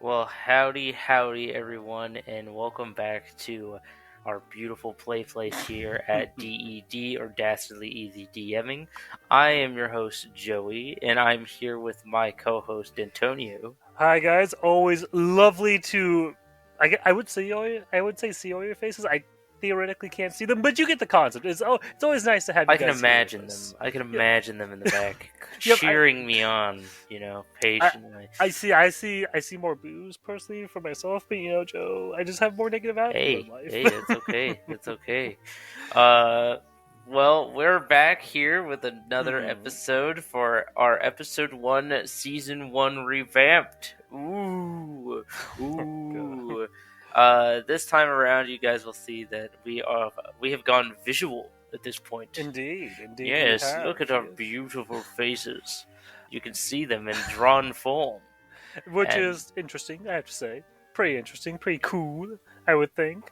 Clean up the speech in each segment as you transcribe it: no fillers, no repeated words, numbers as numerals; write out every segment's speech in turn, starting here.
Well, howdy, everyone, and welcome back to our beautiful play place here at DED, or Dastardly Easy DMing. I am your host, Joey, and I'm here with my co-host, Antonio. Hi guys, always lovely to. I would say see all your faces. I theoretically can't see them, but you get the concept. It's always nice to have you I can guys here with imagine us. them. I can Yep, imagine them in the back, yep. cheering me on, I patiently. I see more booze personally for myself, but Joe, I just have more negative outlook on life. Hey, it's okay. It's okay. Uh, well, we're back here with another Mhm. episode for our episode 1, season 1 revamped. Ooh, Oh, God. ooh. This time around, you guys will see that we have gone visual at this point. Indeed, we Yes, have. look at our Yes, beautiful faces. You can see them in drawn form, which and is interesting. I have to say, pretty interesting, pretty cool. I would think.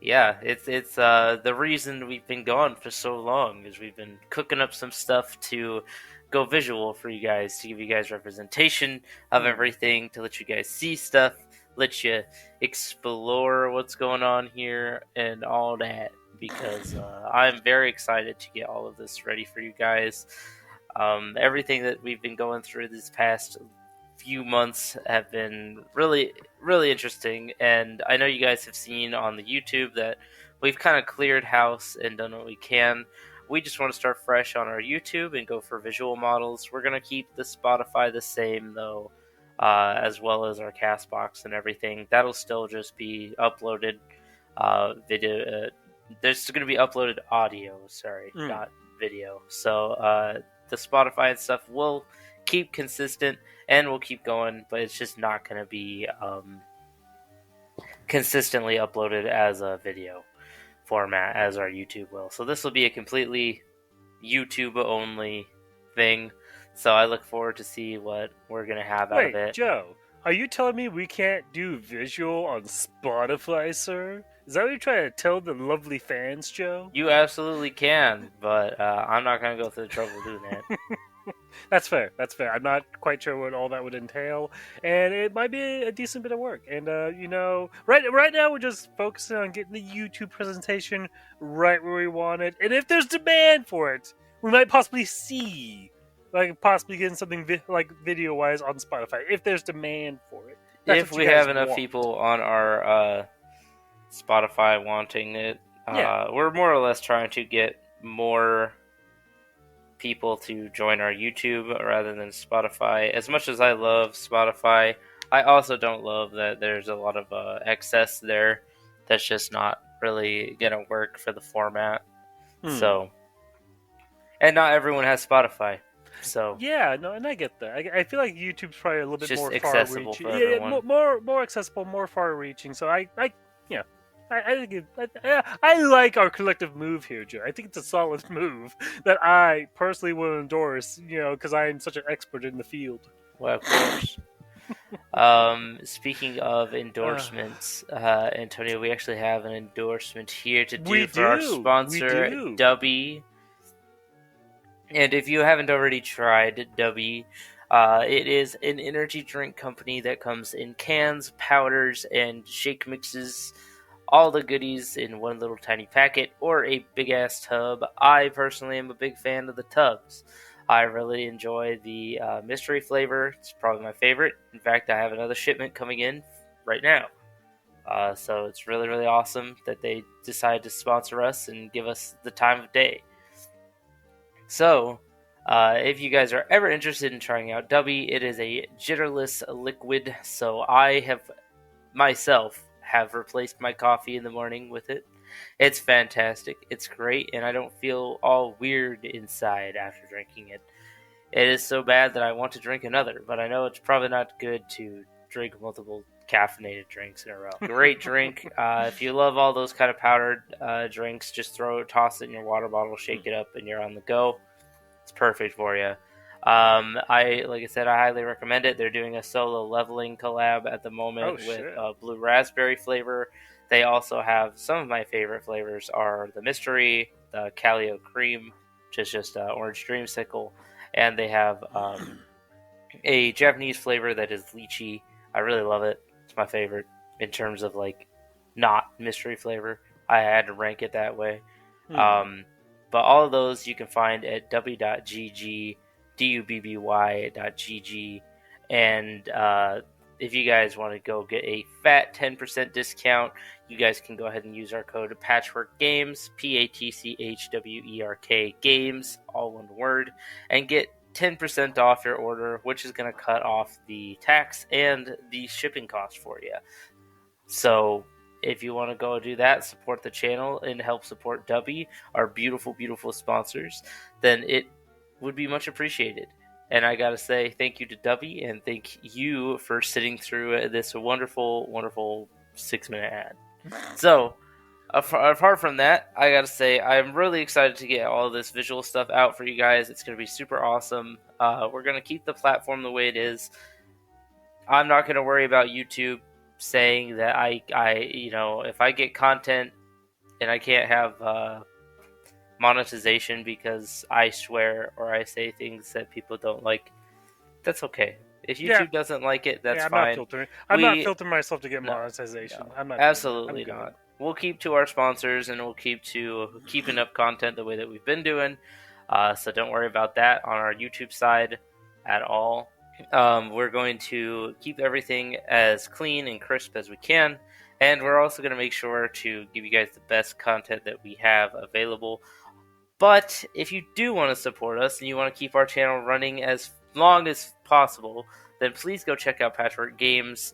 yeah, it's the reason we've been gone for so long is we've been cooking up some stuff to go visual for you guys, to give you guys representation of Hmm. everything, to let you guys see stuff, let you explore what's going on here and all that, because I'm very excited to get all of this ready for you guys. Everything that we've been going through these past few months have been really interesting, and I know you guys have seen on the YouTube that we've kind of cleared house and done what we can. We just want to start fresh on our YouTube and go for visual models. We're going to keep the Spotify the same, though, as well as our Castbox and everything. That'll still just be uploaded video. There's going to be uploaded audio, sorry, Mm. not video. So the Spotify and stuff will keep consistent and we'll keep going, but it's just not going to be consistently uploaded as a video format as our YouTube will. So this will be a completely YouTube only thing. So I look forward to see what we're going to have out of Wait, it. Joe, are you telling me we can't do visual on Spotify, sir? Is that what you're trying to tell the lovely fans, Joe? You absolutely can, but I'm not going to go through the trouble doing that. That's fair. That's fair. I'm not quite sure what all that would entail, and it might be a decent bit of work. And right now we're just focusing on getting the YouTube presentation right where we want it. And if there's demand for it, we might possibly see, like, possibly getting something like video wise on Spotify if there's demand for it. That's If what you we have guys enough want. people on our Spotify wanting it, Yeah. we're more or less trying to get more people to join our YouTube rather than Spotify. As much as I love Spotify, I also don't love that there's a lot of excess there that's just not really gonna work for the format. Hmm. So, and not everyone has Spotify, so Yeah, no, and I get that. I feel like YouTube's probably a little it's bit just more accessible far-reaching. for Yeah, everyone. more accessible, more far-reaching. So yeah, I think I like our collective move here, Joe. I think it's a solid move that I personally will endorse. Because I'm such an expert in the field. Well, of course. Speaking of Uh, endorsements, Antonio, we actually have an endorsement here to we do for our we sponsor, do. Dubby. And if you haven't already tried Dubby, it is an energy drink company that comes in cans, powders, and shake mixes. All the goodies in one little tiny packet or a big ass tub. I personally am a big fan of the tubs. I really enjoy the mystery flavor. It's probably my favorite. In fact, I have another shipment coming in right now. So it's really awesome that they decided to sponsor us and give us the time of day. So, if you guys are ever interested in trying out Dubby, it is a jitterless liquid. So I have myself have replaced my coffee in the morning with it. It's fantastic. It's great, and I don't feel all weird inside after drinking it. It is so bad that I want to drink another, but I know it's probably not good to drink multiple caffeinated drinks in a row. Great drink. If you love all those kind of powdered drinks, just toss it in your water bottle, shake it up, and you're on the go. It's perfect for you. Like I said, I highly recommend it. They're doing a solo leveling collab at the Oh moment with shit. blue raspberry flavor. They also have some of my favorite flavors are the mystery, the Calio cream, which is just orange dreamsicle, and they have a Japanese flavor that is lychee. I really love it. It's my favorite in terms of like not mystery flavor. I had to rank it that way. Hmm. Um, but all of those you can find at w.gg, dubby.gg, and if you guys want to go get a fat 10% discount, you guys can go ahead and use our code Patchwork Games, PATCHWERK Games, all one word, and get 10% off your order, which is going to cut off the tax and the shipping cost for you. So if you want to go do that, support the channel and help support Dubby, our beautiful, beautiful sponsors, then it would be much appreciated. And I gotta say thank you to Dubby and thank you for sitting through this wonderful, wonderful 6-minute ad. So, apart from that, I gotta say I'm really excited to get all this visual stuff out for you guys. It's gonna be super awesome. We're gonna keep the platform the way it is. I'm not gonna worry about YouTube saying that if I get content and I can't have monetization because I swear or I say things that people don't like, that's okay. If Yeah, YouTube doesn't like it, that's yeah. I'm not fine. filtering. I'm not filtering myself to get No, monetization. no, I'm not doing that. I'm absolutely good. not. We'll keep to our sponsors and we'll keep to keeping up content the way that we've been doing. So don't worry about that on our YouTube side at all. We're going to keep everything as clean and crisp as we can. And we're also going to make sure to give you guys the best content that we have available. But if you do want to support us and you want to keep our channel running as long as possible, then please go check out Patchwork Games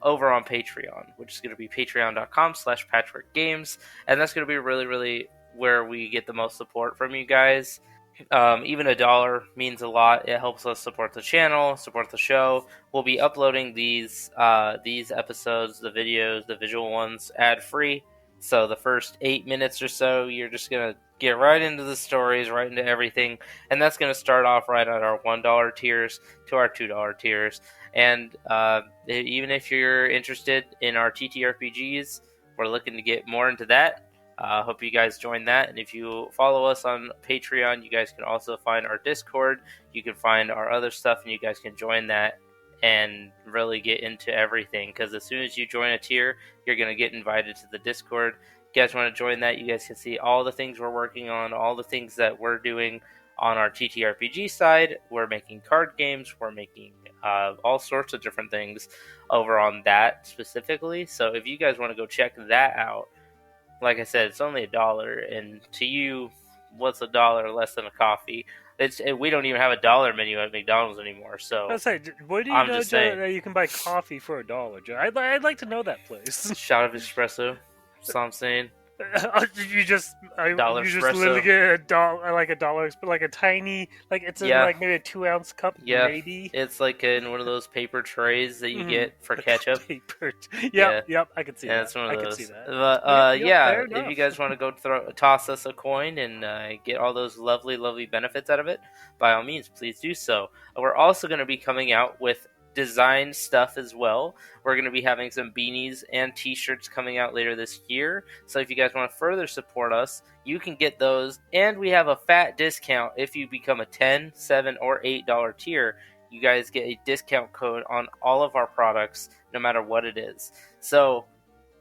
over on Patreon, which is going to be patreon.com/patchworkgames. And that's going to be really, really where we get the most support from you guys. Even $1 means a lot. It helps us support the channel, support the show. We'll be uploading these episodes, the videos, the visual ones, ad free. So the first 8 minutes or so, you're just gonna get right into the stories, right into everything, and that's gonna start off right at our $1 tiers to our $2 tiers. And even if you're interested in our TTRPGs, we're looking to get more into that. I hope you guys join that. And if you follow us on Patreon, you guys can also find our Discord. You can find our other stuff, and you guys can join that and really get into everything. Because as soon as you join a tier, you're going to get invited to the Discord. If you guys want to join that, you guys can see all the things we're working on, all the things that we're doing on our TTRPG side. We're making card games. We're making all sorts of different things over on that specifically. So if you guys want to go check that out, like I said, it's only $1, and to you, what's $1 less than a coffee? We don't even have a dollar menu at McDonald's anymore. So Let's say, where do you I'm know, just Joe, saying, that you can buy coffee for $1, Joe? I'd like to know that place. shot of espresso. That's all I'm saying. you just Dollar you just literally espresso. get $1, like a tiny, like it's in Yeah. like maybe a 2-ounce cup, Yeah, maybe. it's like in one of those paper trays that you get for ketchup. Paper. Yeah. Yep, I can see Yeah, that. it's one I of can see those. that. But Yep, yeah, fair if you enough. guys want to go toss us a coin and get all those lovely, lovely benefits out of it, by all means, please do so. We're also going to be coming out with design stuff as well. We're going to be having some beanies and t-shirts coming out later this year. So if you guys want to further support us, you can get those. And we have a fat discount if you become a $10, $7, or $8 tier. You guys get a discount code on all of our products, no matter what it is. So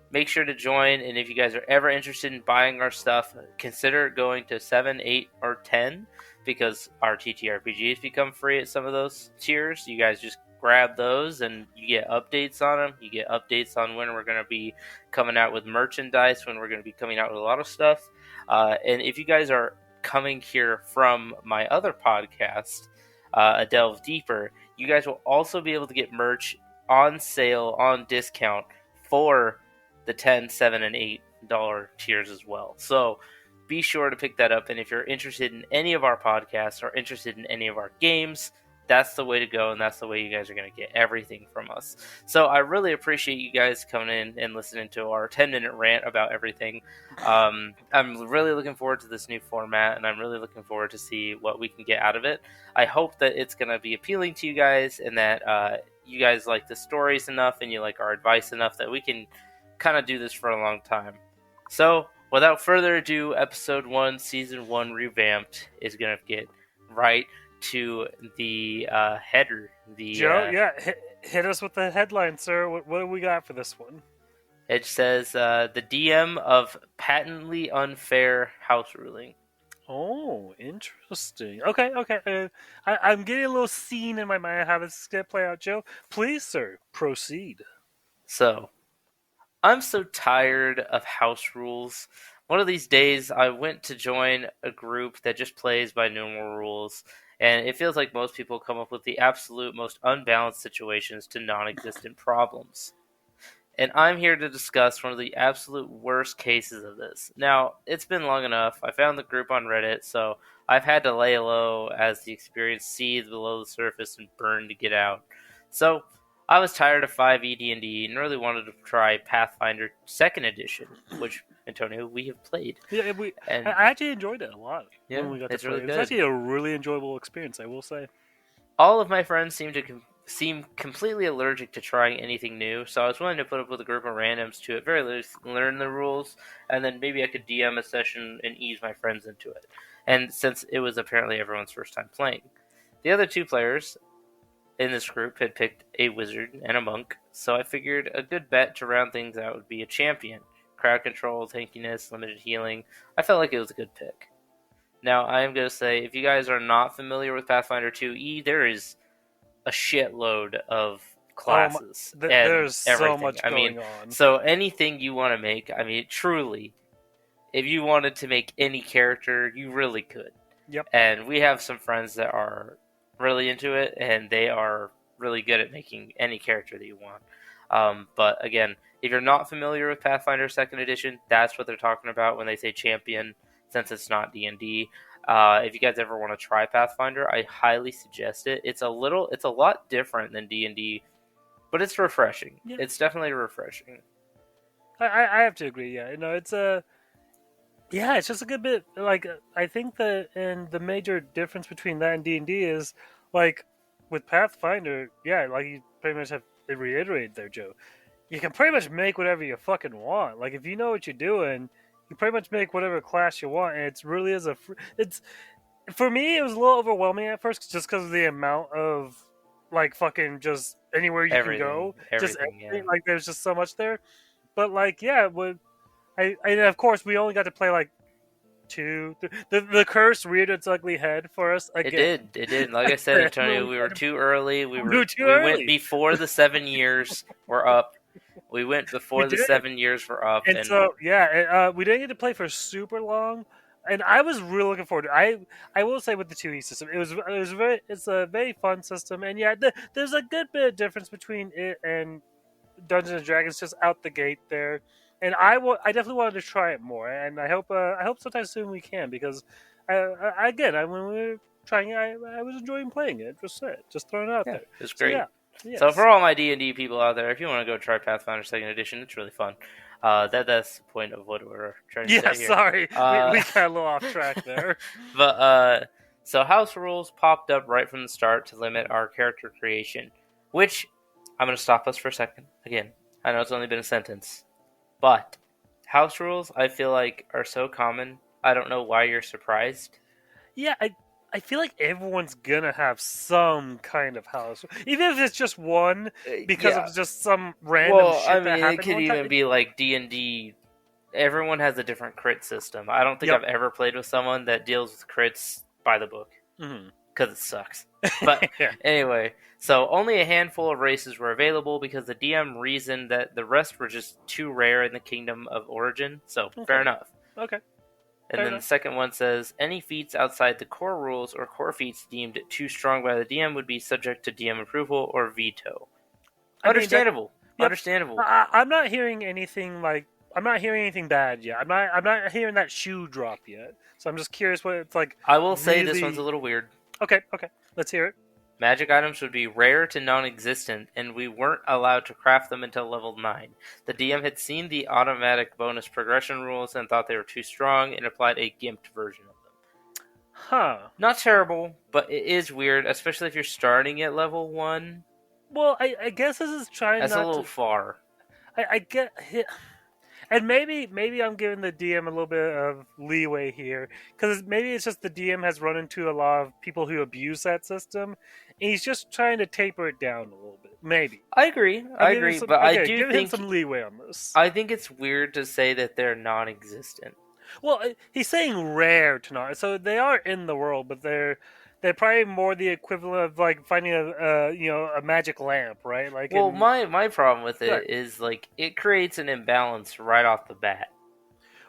make sure to join, and if you guys are ever interested in buying our stuff, consider going to 7, 8, or 10, because our TTRPGs become free at some of those tiers. You guys just grab those and you get updates on them. You get updates on when we're going to be coming out with merchandise, when we're going to be coming out with a lot of stuff. And if you guys are coming here from my other podcast, A Delve Deeper, you guys will also be able to get merch on sale, on discount for the $10, $7, and $8 tiers as well. So be sure to pick that up. And if you're interested in any of our podcasts or interested in any of our games, that's the way to go, and that's the way you guys are going to get everything from us. So I really appreciate you guys coming in and listening to our 10-minute rant about everything. I'm really looking forward to this new format, and I'm really looking forward to see what we can get out of it. I hope that it's going to be appealing to you guys, and that you guys like the stories enough and you like our advice enough that we can kind of do this for a long time. So without further ado, episode 1, season 1 revamped is going to get right to the header. Joe, yeah, Hit us with the headline, sir. What do we got for this one? It says the DM of patently unfair house ruling. Oh, interesting. Okay, okay. I'm getting a little scene in my mind how this is going to play out, Joe. Please, sir, proceed. So, I'm so tired of house rules. One of these days, I went to join a group that just plays by normal rules, and it feels like most people come up with the absolute most unbalanced situations to non existent problems. And I'm here to discuss one of the absolute worst cases of this. Now, it's been long enough. I found the group on Reddit, so I've had to lay low as the experience seethed below the surface and burned to get out. So, I was tired of 5e D&D and really wanted to try Pathfinder 2nd Edition, which, Antonio, we have played. Yeah, I And actually enjoyed it a lot when yeah, we got to it's play. really It was good. actually a really enjoyable experience, I will say. All of my friends seem completely allergic to trying anything new, so I was willing to put up with a group of randoms to at very least learn the rules, and then maybe I could DM a session and ease my friends into it. And since it was apparently everyone's first time playing, the other two players in this group had picked a wizard and a monk, so I figured a good bet to round things out would be a champion. Crowd control, tankiness, limited healing. I felt like it was a good pick. Now, I am going to say, if you guys are not familiar with Pathfinder 2e, there is a shitload of Oh, classes and there's so everything. much I mean, going on. so anything you want to make, I mean, truly, if you wanted to make any character, you really could. Yep. And we have some friends that are really into it, and they are really good at making any character that you want. But again, if you're not familiar with Pathfinder Second Edition, that's what they're talking about when they say champion, since it's not D&D. If you guys ever want to try Pathfinder, I highly suggest it. It's a lot different than D&D, but it's refreshing. Yeah. It's definitely refreshing. I have to agree. Yeah, it's a it's just a good bit. Like I think that, and the major difference between that and D&D is like with Pathfinder. Yeah, like you pretty much have reiterated there, Joe. You can pretty much make whatever you fucking want. Like if you know what you're doing, you pretty much make whatever class you want, and it really is it's for me. It was a little overwhelming at first, just because of the amount of like fucking just anywhere you can go, just Everything, yeah. everything. Like there's just so much there. But like yeah, and of course we only got to play like two. The curse reared its ugly head for us again. It did. Like I said, Antonio, we were too early. We went before the 7 years were up. We went We before the did. 7 years were up, And so yeah, we didn't get to play for super long, and I was really looking forward to it. I will say with the 2E system, it's a very fun system, and yeah, there's a good bit of difference between it and Dungeons and Dragons just out the gate there. And I definitely wanted to try it more, and I hope sometime soon we can, because when we were trying it, I was enjoying playing it. Just throwing it out yeah, there. it was So great. yeah, yes. So for all my D&D people out there, if you want to go try Pathfinder Second Edition, it's really fun. That's the point of what we're trying to Yeah, say here. sorry, we got a little off track there. But so house rules popped up right from the start to limit our character creation, which I'm going to stop us for a second. Again, I know it's only been a sentence, but house rules I feel like are so common. I don't know why you're surprised. Yeah, I feel like everyone's gonna have some kind of house, even if it's just one, because Yeah. of just some random shit I that mean, it happened could one even time. be like D&D. Everyone has a different crit system. I don't think Yep. I've ever played with someone that deals with crits by the book, Mhm. because it sucks. But Yeah. anyway, so only a handful of races were available because the DM reasoned that the rest were just too rare in the Kingdom of Origin. So Okay. fair enough. Okay. And Fair then enough. the second one says any feats outside the core rules or core feats deemed too strong by the DM would be subject to DM approval or veto. I mean, Understandable. yep. Understandable. I'm not hearing anything like. I'm not hearing anything bad yet. I'm not hearing that shoe drop yet. So I'm just curious what it's like. I will say this really- one's a little weird. Okay. Okay. Let's hear it. Magic items would be rare to non-existent, and we weren't allowed to craft them until level 9. The DM had seen the automatic bonus progression rules and thought they were too strong and applied a gimped version of them. Huh. Not terrible, but it is weird, especially if you're starting at level 1. Well, I guess this is trying That's not a little to. far. I get. And maybe I'm giving the DM a little bit of leeway here because maybe it's just the DM has run into a lot of people who abuse that system, and he's just trying to taper it down a little bit. Maybe I agree. I'm I giving agree, some but I okay, do give him think some leeway on this. I think it's weird to say that they're non-existent. Well, he's saying rare to not, so they are in the world, but they're probably more the equivalent of like finding a magic lamp, right? Like Well, in my problem with right. it is like it creates an imbalance right off the bat.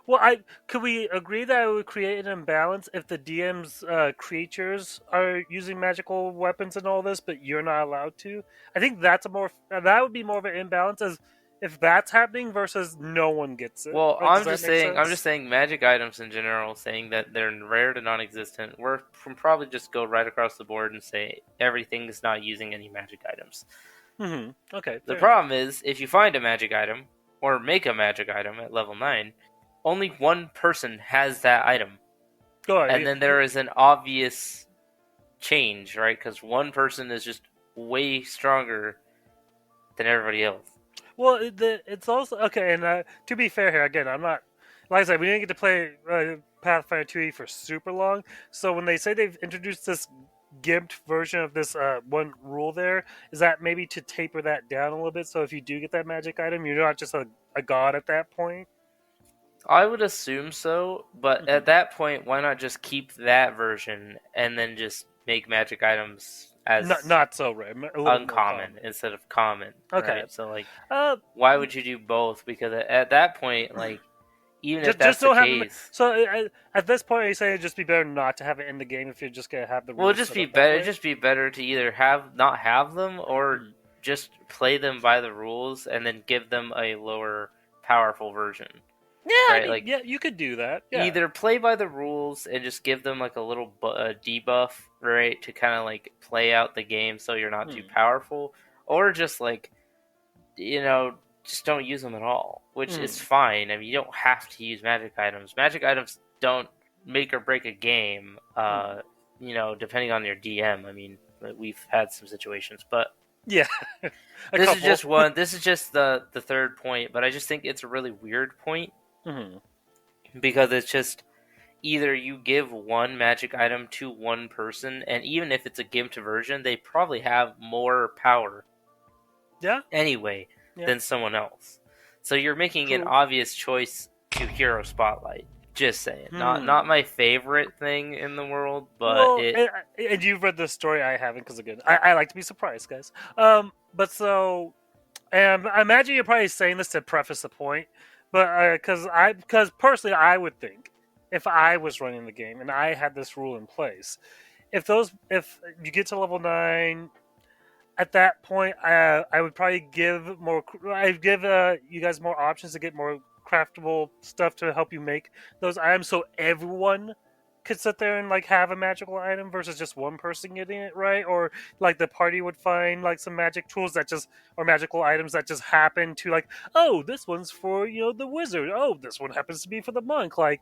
Well, I could we agree that it would create an imbalance if the DM's creatures are using magical weapons and all this, but you're not allowed to. I think that's a more that would be more of an imbalance as if that's happening versus no one gets it. Well, Like, does that make I'm just sense? saying magic items in general, saying that they're rare to non-existent. We're from probably just go right across the board and say everything is not using any magic items. Okay, The fair enough. problem is if you find a magic item or make a magic item at level 9, only one person has that item. Go And ahead. then there is an obvious change, right? Because one person is just way stronger than everybody else. Well, it's also okay. And to be fair here, again, I'm not like I said, we didn't get to play Pathfinder 2e for super long. So when they say they've introduced this gimped version of this one rule, there is that maybe to taper that down a little bit. So if you do get that magic item, you're not just a god at that point. I would assume so, but Mm-hmm. at that point, why not just keep that version and then just make magic items as Not so rare, a little bit more uncommon common. instead of common, Okay. right? So, like, Uh, why would you do both? Because at that point, like, even if just that's the don't have them. case, So at this point, you say it'd just be better not to have it in the game if you're just gonna have the well, rules set up that it'd way. just be better to either have not have them or Hmm. just play them by the rules and then give them a lower powerful version, Yeah, I right? mean, Like, yeah, you could do that. Yeah. either play by the rules and just give them like a little debuff, right, to kind of like play out the game so you're not too Hmm. powerful, or just like, you know, just don't use them at all, which is Hmm. fine. I mean, you don't have to use magic items. Magic items don't make or break a game, Hmm. depending on your DM. I mean, we've had some situations, but Yeah, a this is couple. just one. This is just the third point, but I just think it's a really weird point Hmm. because it's just either you give one magic item to one person, and even if it's a gimped version, they probably have more power Yeah, anyway yeah, than someone else. So you're making an true. obvious choice to hero spotlight. Just saying, not Hmm. my favorite thing in the world, but Well, it. and you've read the story I haven't, because again, I like to be surprised, guys. But so, and I imagine you're probably saying this to preface the point, but because personally, I would think if I was running the game and I had this rule in place, if you get to level 9 at that point, I would probably give more. I'd give you guys more options to get more craftable stuff to help you make those items, so everyone could sit there and like have a magical item versus just one person getting it right, or like the party would find like some magic tools that just or magical items that just happen to like, oh, this one's for the wizard. Oh, this one happens to be for the monk. Like,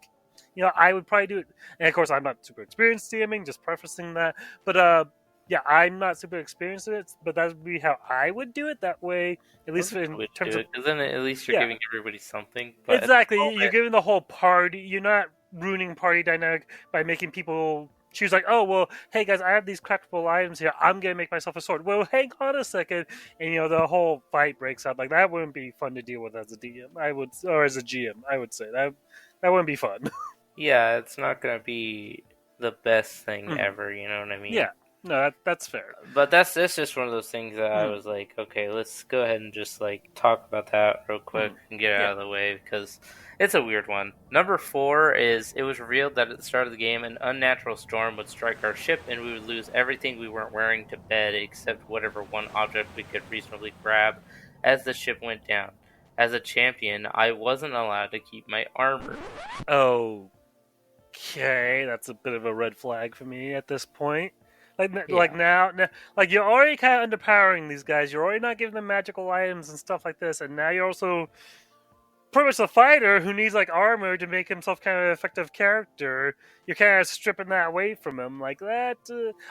I would probably do it, and of course, I'm not super experienced DMing, just prefacing that, but yeah, I'm not super experienced in it, but that would be how I would do it. That way, at That's least a good in way to terms do of it, because then at least you're yeah, giving everybody something. But at the exactly. You're moment, giving the whole party. You're not ruining party dynamic by making people choose like, oh well, hey guys, I have these craftable items here. I'm gonna make myself a sword. Well, hang on a second, and the whole fight breaks out. Like that wouldn't be fun to deal with as a DM. I would, or as a GM, I would say that wouldn't be fun. yeah, it's not gonna be the best thing Mhm. ever. You know what I mean? Yeah, no, that's fair. But that's just one of those things that I Mhm. was like, okay, let's go ahead and just like talk about that real quick Mhm. and get it Yeah. out of the way because it's a weird one. Number 4 is it was revealed that at the start of the game, an unnatural storm would strike our ship and we would lose everything we weren't wearing to bed except whatever one object we could reasonably grab as the ship went down. As a champion, I wasn't allowed to keep my armor. Okay, that's a bit of a red flag for me at this point. Like Yeah. now, like you're already kind of underpowering these guys. You're already not giving them magical items and stuff like this, and now you're also pretty much a fighter who needs like armor to make himself kind of an effective character. You're kind of stripping that away from him, like that.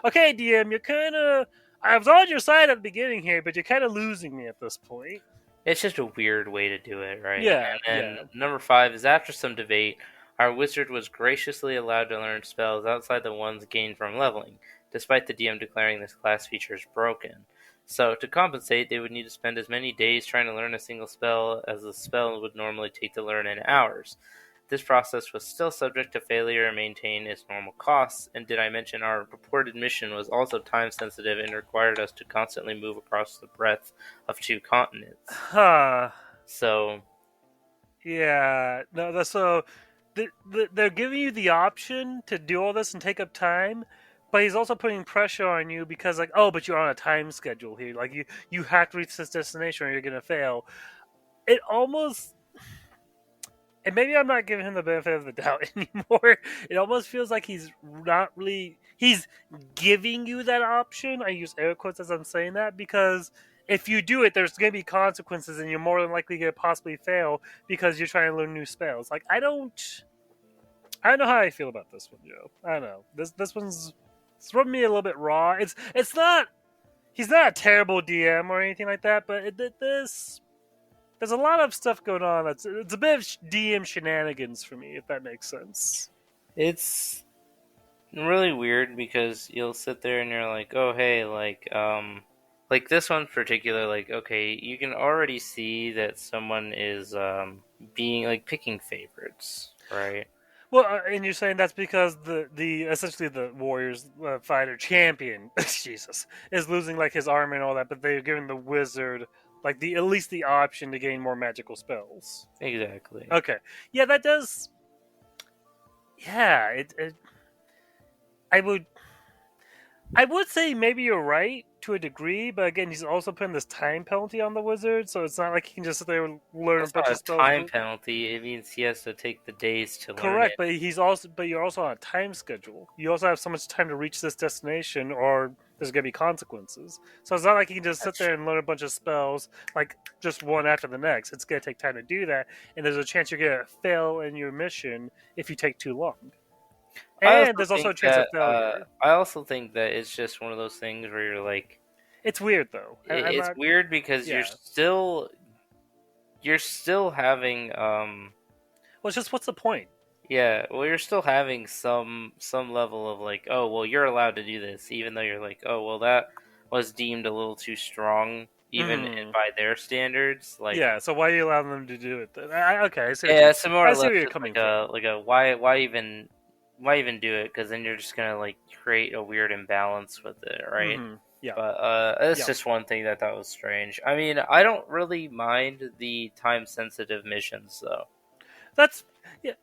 Okay, DM, you're kind of. I was on your side at the beginning here, but you're kind of losing me at this point. It's just a weird way to do it, right? Yeah, And yeah. then number 5 is after some debate, our wizard was graciously allowed to learn spells outside the ones gained from leveling, despite the DM declaring this class feature is broken. So, to compensate, they would need to spend as many days trying to learn a single spell as the spell would normally take to learn in hours. This process was still subject to failure and maintain its normal costs, and did I mention our reported mission was also time sensitive and required us to constantly move across the breadth of 2 continents. Huh. So, Yeah. No, so they're giving you the option to do all this and take up time, but he's also putting pressure on you because, like, oh, but you're on a time schedule here. Like, you have to reach this destination or you're gonna fail. It almost, and maybe I'm not giving him the benefit of the doubt anymore. It almost feels like he's not really, he's giving you that option. I use air quotes as I'm saying that because if you do it, there's going to be consequences, and you're more than likely going to possibly fail because you're trying to learn new spells. Like, I don't know how I feel about this one, Joe. I don't know. This one's it's rubbing me a little bit raw. It's not, he's not a terrible DM or anything like that, but this, there's a lot of stuff going on. It's a bit of DM shenanigans for me, if that makes sense. it's really weird because you'll sit there and you're like, "Oh, hey, like this one in particular, like, okay, you can already see that someone is being like picking favorites, right?" Well, and you're saying that's because the essentially the Warriors fighter champion, Jesus, is losing like his armor and all that, but they're giving the wizard like the at least the option to gain more magical spells. Exactly. Okay, yeah, that does. Yeah, it I would say maybe you're right to a degree, but again, he's also putting this time penalty on the wizard, so it's not like he can just sit there and learn a That's bunch not of a spells. time penalty. It means he has to take the days to learn Correct, it. but you're also on a time schedule. You also have so much time to reach this destination, or there's gonna be consequences. So it's not like you can just sit That's there and learn a bunch of spells like just one after the next. It's gonna take time to do that, and there's a chance you're gonna fail in your mission if you take too long. I And also there's also think a chance of that failure. it's just one of those things where you're like, It's weird though. I'm it's not. weird because Yeah. you're still having Well, it's just what's the point? yeah, well, you're still having some level of like, oh, well, you're allowed to do this, even though you're like, oh, well, that was deemed a little too strong, even Hmm. by their standards. Like, Yeah. So why are you allowing them to do it? Then? Okay, yeah, it's more I or see less where you're just coming from. like a why even do it? Because then you're just gonna like create a weird imbalance with it, right? Hmm. Yeah. But that's Yeah. just one thing that I thought was strange. I mean, I don't really mind the time sensitive missions though. That's yeah.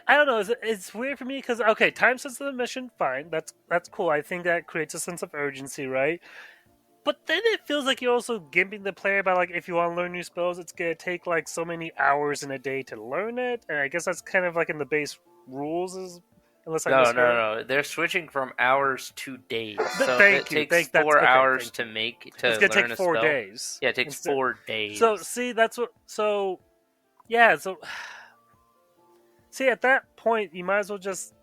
I don't know. It's weird for me because okay, time sensitive mission, fine. That's cool. I think that creates a sense of urgency, right? But then it feels like you're also gimping the player by like if you want to learn new spells, it's gonna take like so many hours in a day to learn it, and I guess that's kind of like in the base rules, is unless I No, misheard. no, no. They're switching from hours to days. So if it Thank you. takes That's four okay. hours Thank to you. make It's to gonna take learn a spell, 4 days yeah, it takes instead. 4 days. So see, that's what. So yeah. So see, at that point, you might as well just.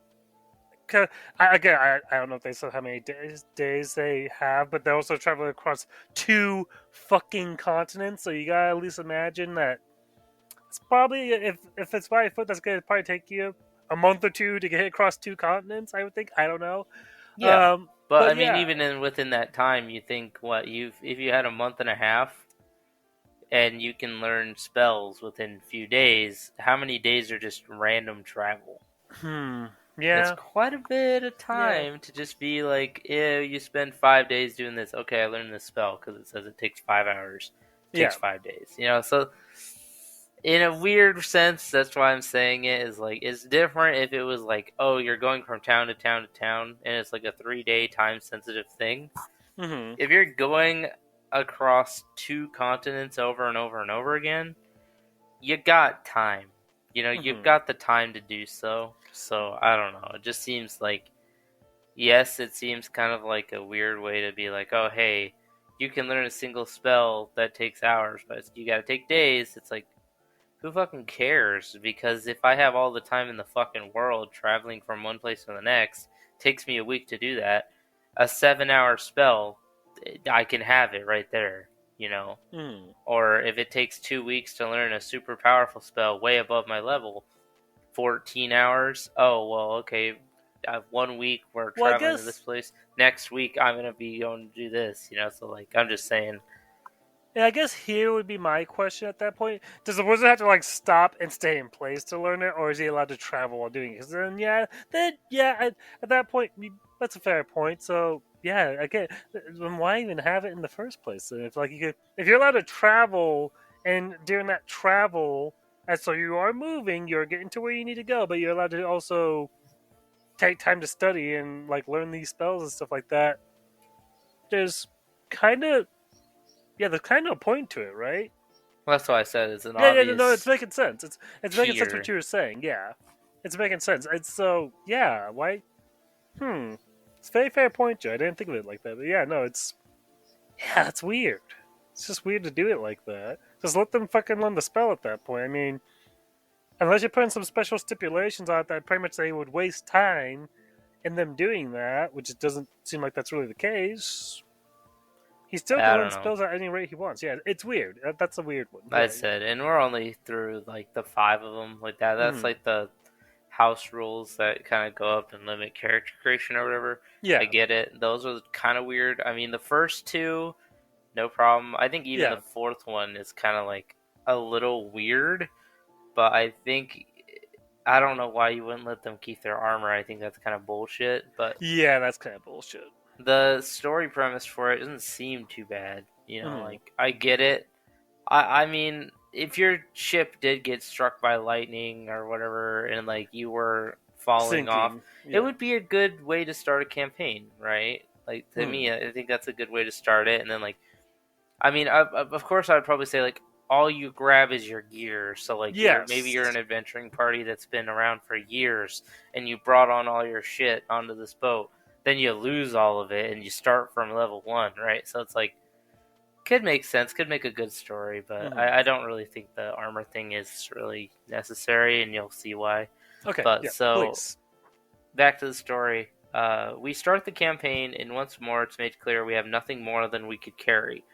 Again, I don't know if they said how many days they have, but they're also traveling across 2 fucking continents. So you gotta at least imagine that it's probably if it's by foot, that's gonna probably take you a month or two to get across 2 continents. I would think. I don't know. Yeah, but But I mean, yeah, even within that time, you think what you if you had a month and a half and you can learn spells within a few days, how many days are just random travel? hmm, That's yeah, quite a bit of yeah, time to just be like, yeah, you spend 5 days doing this. Okay, I learned this spell because it says it takes 5 hours. It yeah. takes 5 days. So in a weird sense, that's why I'm saying it is like it's different if it was like, oh, you're going from town to town to town, and it's like a 3 day time sensitive thing. Hmm. If you're going across 2 continents over and over and over again, you got time. You've Hmm. got the time to do so. So I don't know. It just seems like yes, it seems kind of like a weird way to be like, oh hey, you can learn a single spell that takes hours, but you got to take days. It's like who fucking cares? Because if I have all the time in the fucking world traveling from one place to the next, takes me a week to do that. A 7 hour spell, I can have it right there. Hmm. Or if it takes 2 weeks to learn a super powerful spell way above my level, 14 hours. Oh, well, okay. I have 1 week we're Well, I traveling to this guess. place. Next week I'm gonna be going to do this. So like I'm just saying. Yeah, I guess here would be my question at that point. Does the wizard have to like stop and stay in place to learn it, or is he allowed to travel while doing it? Because then at that point, that's a fair point. So yeah, again, then why even have it in the first place? So if like if you're allowed to travel, and during that travel, and so you are moving, you're getting to where you need to go, but you're allowed to also take time to study and like learn these spells and stuff like that. There's kind of there's kind of a point to it, right? Well, that's why I said it's an No, it's obvious making sense. It's making sense what tier. you were saying. Yeah, it's making sense. It's so yeah. Why? Hmm. It's a very fair point, Joe. I didn't think of it like that, but yeah, no, it's weird. It's just weird to do it like that. Just let them fucking learn the spell at that point. I mean, unless you're putting some special stipulations on it that pretty much they would waste time in them doing that, which it doesn't seem like that's really the case. He still can I learn don't know. spells at any rate he wants. Yeah, it's weird. That's a weird one. I Yeah. said, and we're only through like the 5 of them. Like that. That's Mhm. like the house rules that kind of go up and limit character creation or whatever. I Yeah. get it. Those are kind of weird. I mean, the first two, no problem. I think even the Yeah. fourth one is kind of like a little weird, but I don't know why you wouldn't let them keep their armor. I think that's kind of bullshit. But Yeah, that's kind of bullshit. the story premise for it doesn't seem too bad. Mhm. Like I get it. I mean, if your ship did get struck by lightning or whatever, and like you were falling off, Sinking. it Yeah. would be a good way to start a campaign, right? Like to Hmm. me, I think that's a good way to start it. And then like, I mean, of course, I would probably say like all you grab is your gear. So like maybe Yes. you're an adventuring party that's been around for years, and you brought on all your shit onto this boat. Then you lose all of it, and you start from level one, right? So it's like could make sense, could make a good story, but Hmm. I don't really think the armor thing is really necessary, and you'll see why. Okay. But Yeah. so Please. back to the story. We start the campaign, and once more, it's made clear we have nothing more than we could carry: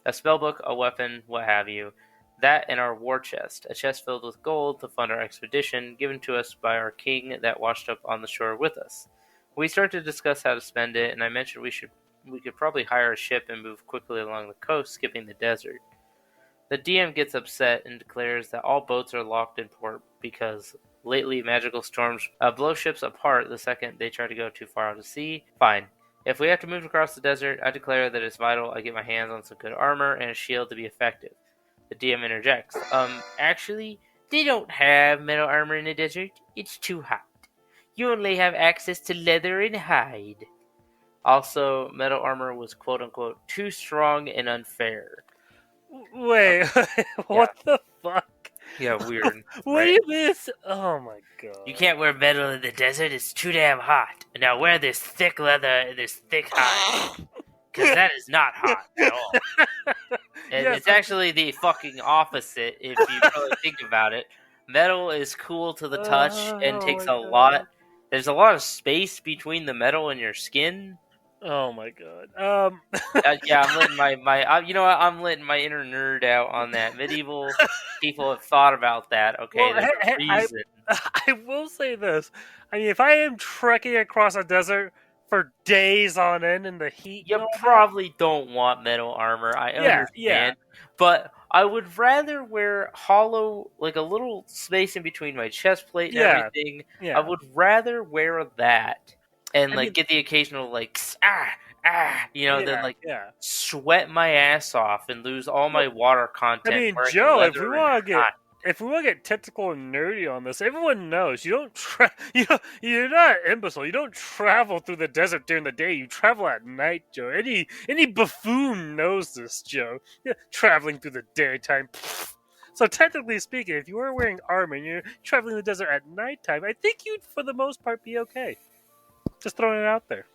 a spellbook, a weapon, what have you. That and our war chest, a chest filled with gold to fund our expedition, given to us by our king that washed up on the shore with us. We start to discuss how to spend it, and I mentioned we could probably hire a ship and move quickly along the coast, skipping the desert. The DM gets upset and declares that all boats are locked in port because lately magical storms blow ships apart the second they try to go too far out to sea. Fine. If we have to move across the desert, I declare that it's vital I get my hands on some good armor and a shield to be effective. The DM interjects. Actually, they don't have metal armor in the desert. It's too hot. You only have access to leather and hide. Also, metal armor was quote unquote too strong and unfair. Wait. Yeah, What the fuck? yeah, weird, What do right? you miss? Oh my You god. can't wear metal in the desert, it's too damn hot. Now wear this thick leather and this thick hide, because that is not hot at all. And Yes. it's actually the fucking opposite if you really think about it. Metal is cool to the touch and Oh takes my a god. lot. There's a lot of space between the metal and your skin. Oh my god. Yeah, I'm letting you know what? I'm letting my inner nerd out on that. Medieval people have thought about that. Okay, Well, there's a reason. I will say this. I mean, if I am trekking across a desert for days on end in the heat You and all that, probably don't want metal armor. I yeah, understand, but I would rather wear hollow, like a little space in between my chest plate and yeah, everything. I yeah. would rather wear that and I like mean, get the occasional like than yeah, like yeah. sweat my ass off and lose all Well, my water I content mean, wearing Joe, leather and hide. if we want to get technical and nerdy on this, everyone knows you don't you're not an imbecile. You don't travel through the desert during the day. You travel at night, Joe. Any buffoon knows this, Joe. Yeah, traveling through the daytime. Pfft. So technically speaking, if you were wearing armor and you're traveling the desert at nighttime, I think you'd, for the most part, be okay. Just throwing it out there.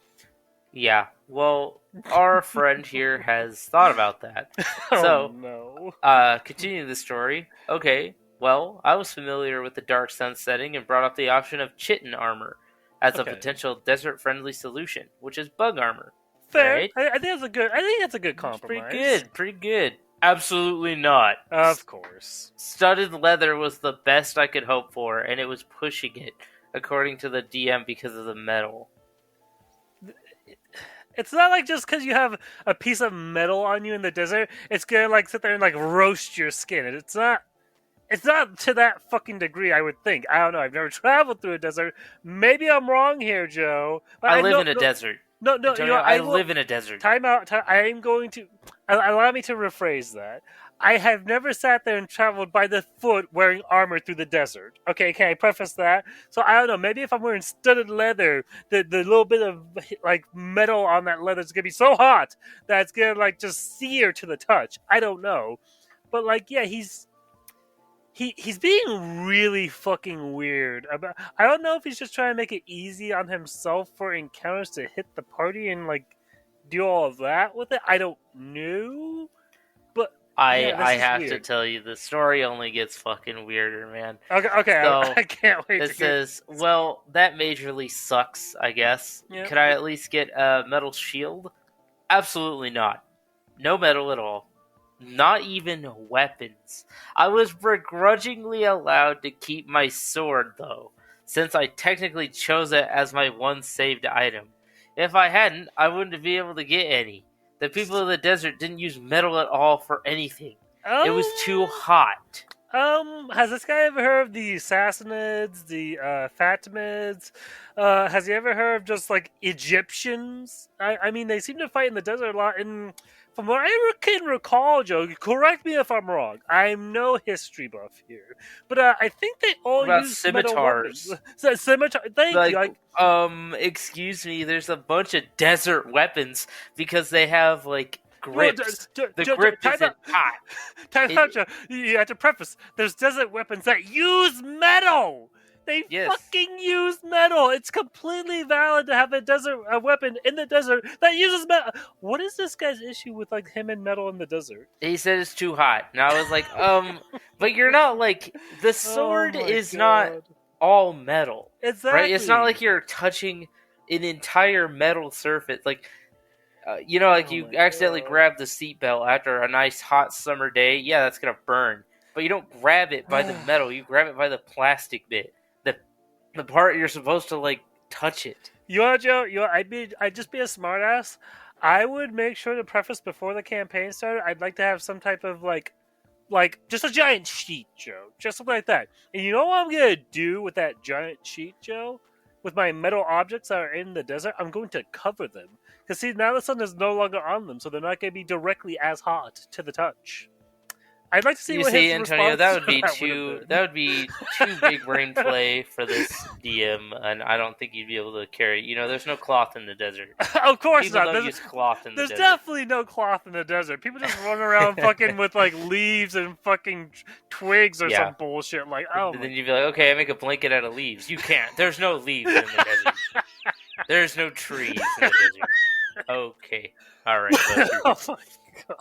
Yeah, well, our friend here has thought about that. Oh So, no. continue the story. Okay, well, I was familiar with the dark sun setting and brought up the option of chitin armor as a Okay. potential desert friendly solution, which is bug armor. Fair. right? I think that's a good. I think that's a good It's pretty compromise. good, pretty good. Absolutely not. Of course. Studded leather was the best I could hope for, and it was pushing it, according to the DM, because of the metal. It's not like just because you have a piece of metal on you in the desert, it's gonna like sit there and like roast your skin. It's not. It's not to that fucking degree, I would think. I don't know. I've never traveled through a desert. Maybe I'm wrong here, Joe. But I live in a desert. No, you Antonio, know, I will, live in a desert. Time out. I am going to allow me to rephrase that. I have never sat there and traveled by the foot wearing armor through the desert. Okay, can I preface that? So I don't know. Maybe if I'm wearing studded leather, the little bit of like metal on that leather is gonna be so hot that it's gonna like just sear to the touch. I don't know, but like yeah, he's being really fucking weird about. I don't know if he's just trying to make it easy on himself for encounters to hit the party and like do all of that with it. I don't know, but yeah, I have weird. to tell you, the story only gets fucking weirder, man. Okay, So, I can't wait. It says, well, that majorly sucks, I guess. Yeah. Could I at least get a metal shield? Absolutely not. No metal at all. Not even weapons. I was begrudgingly allowed to keep my sword, though, since I technically chose it as my one saved item. If I hadn't, I wouldn't be able to get any. The people of the desert didn't use metal at all for anything. It was too hot. Has this guy ever heard of the Sassanids, the Fatimids? Has he ever heard of just like Egyptians? I mean, they seem to fight in the desert a lot. And from what I can recall, Joe, correct me if I'm wrong. I'm no history buff here, but I think they all use scimitars. Scimitar. Thank you. Excuse me. There's a bunch of desert weapons because they have like grips. The grip isn't hot. Time out, Joe. You have to preface. There's desert weapons that use metal. They fucking use metal. It's completely valid to have a weapon in the desert that uses metal. What is this guy's issue with like him and metal in the desert? He said it's too hot. And I was like, but you're not like the sword is not all metal. Exactly. Right? It's not like you're touching an entire metal surface. Like you accidentally grab the seatbelt after a nice hot summer day. Yeah, that's gonna burn. But you don't grab it by the metal. You grab it by the plastic bit. The part you're supposed to like touch it. You know, Joe. I'd just be a smartass. I would make sure to preface before the campaign started. I'd like to have some type of like just a giant sheet, Joe, just something like that. And you know what I'm gonna do with that giant sheet, Joe? With my metal objects that are in the desert, I'm going to cover them. Because see, now the sun is no longer on them, so they're not going to be directly as hot to the touch. I'd like to see. Antonio, that would be too big brain play for this DM, and I don't think you'd be able to carry. There's no cloth in the desert. Of course People not. Don't use cloth in the There's desert. definitely no cloth in the desert. People just run around fucking with like leaves and fucking twigs or some bullshit. Like, then you'd be like, okay, I make a blanket out of leaves. You can't. There's no leaves in the desert. There's no trees in the desert. Okay, all right. Oh my god.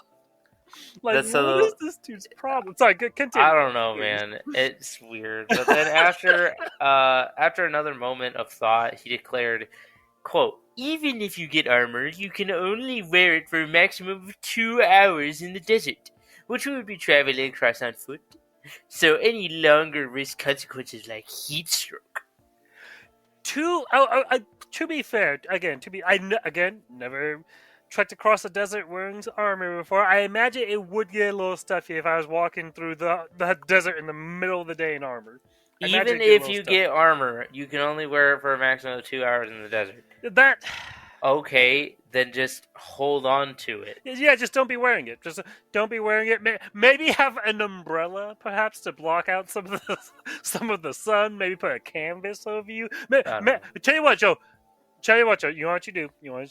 Like, what is this dude's problem? Sorry, continue. I don't know, man. It's weird. But then after another moment of thought, he declared, quote, even if you get armor, you can only wear it for a maximum of 2 hours in the desert, which would be traveling across on foot. So any longer risk consequences like heat stroke. To be fair, I never tried to cross the desert wearing armor before. I imagine it would get a little stuffy if I was walking through the desert in the middle of the day in armor. Even if you get armor, you can only wear it for a maximum of 2 hours in the desert. Okay, then just hold on to it. Yeah, just don't be wearing it. Just don't be wearing it. Maybe have an umbrella, perhaps, to block out some of the sun. Maybe put a canvas over you. Tell you what, Joe. You know what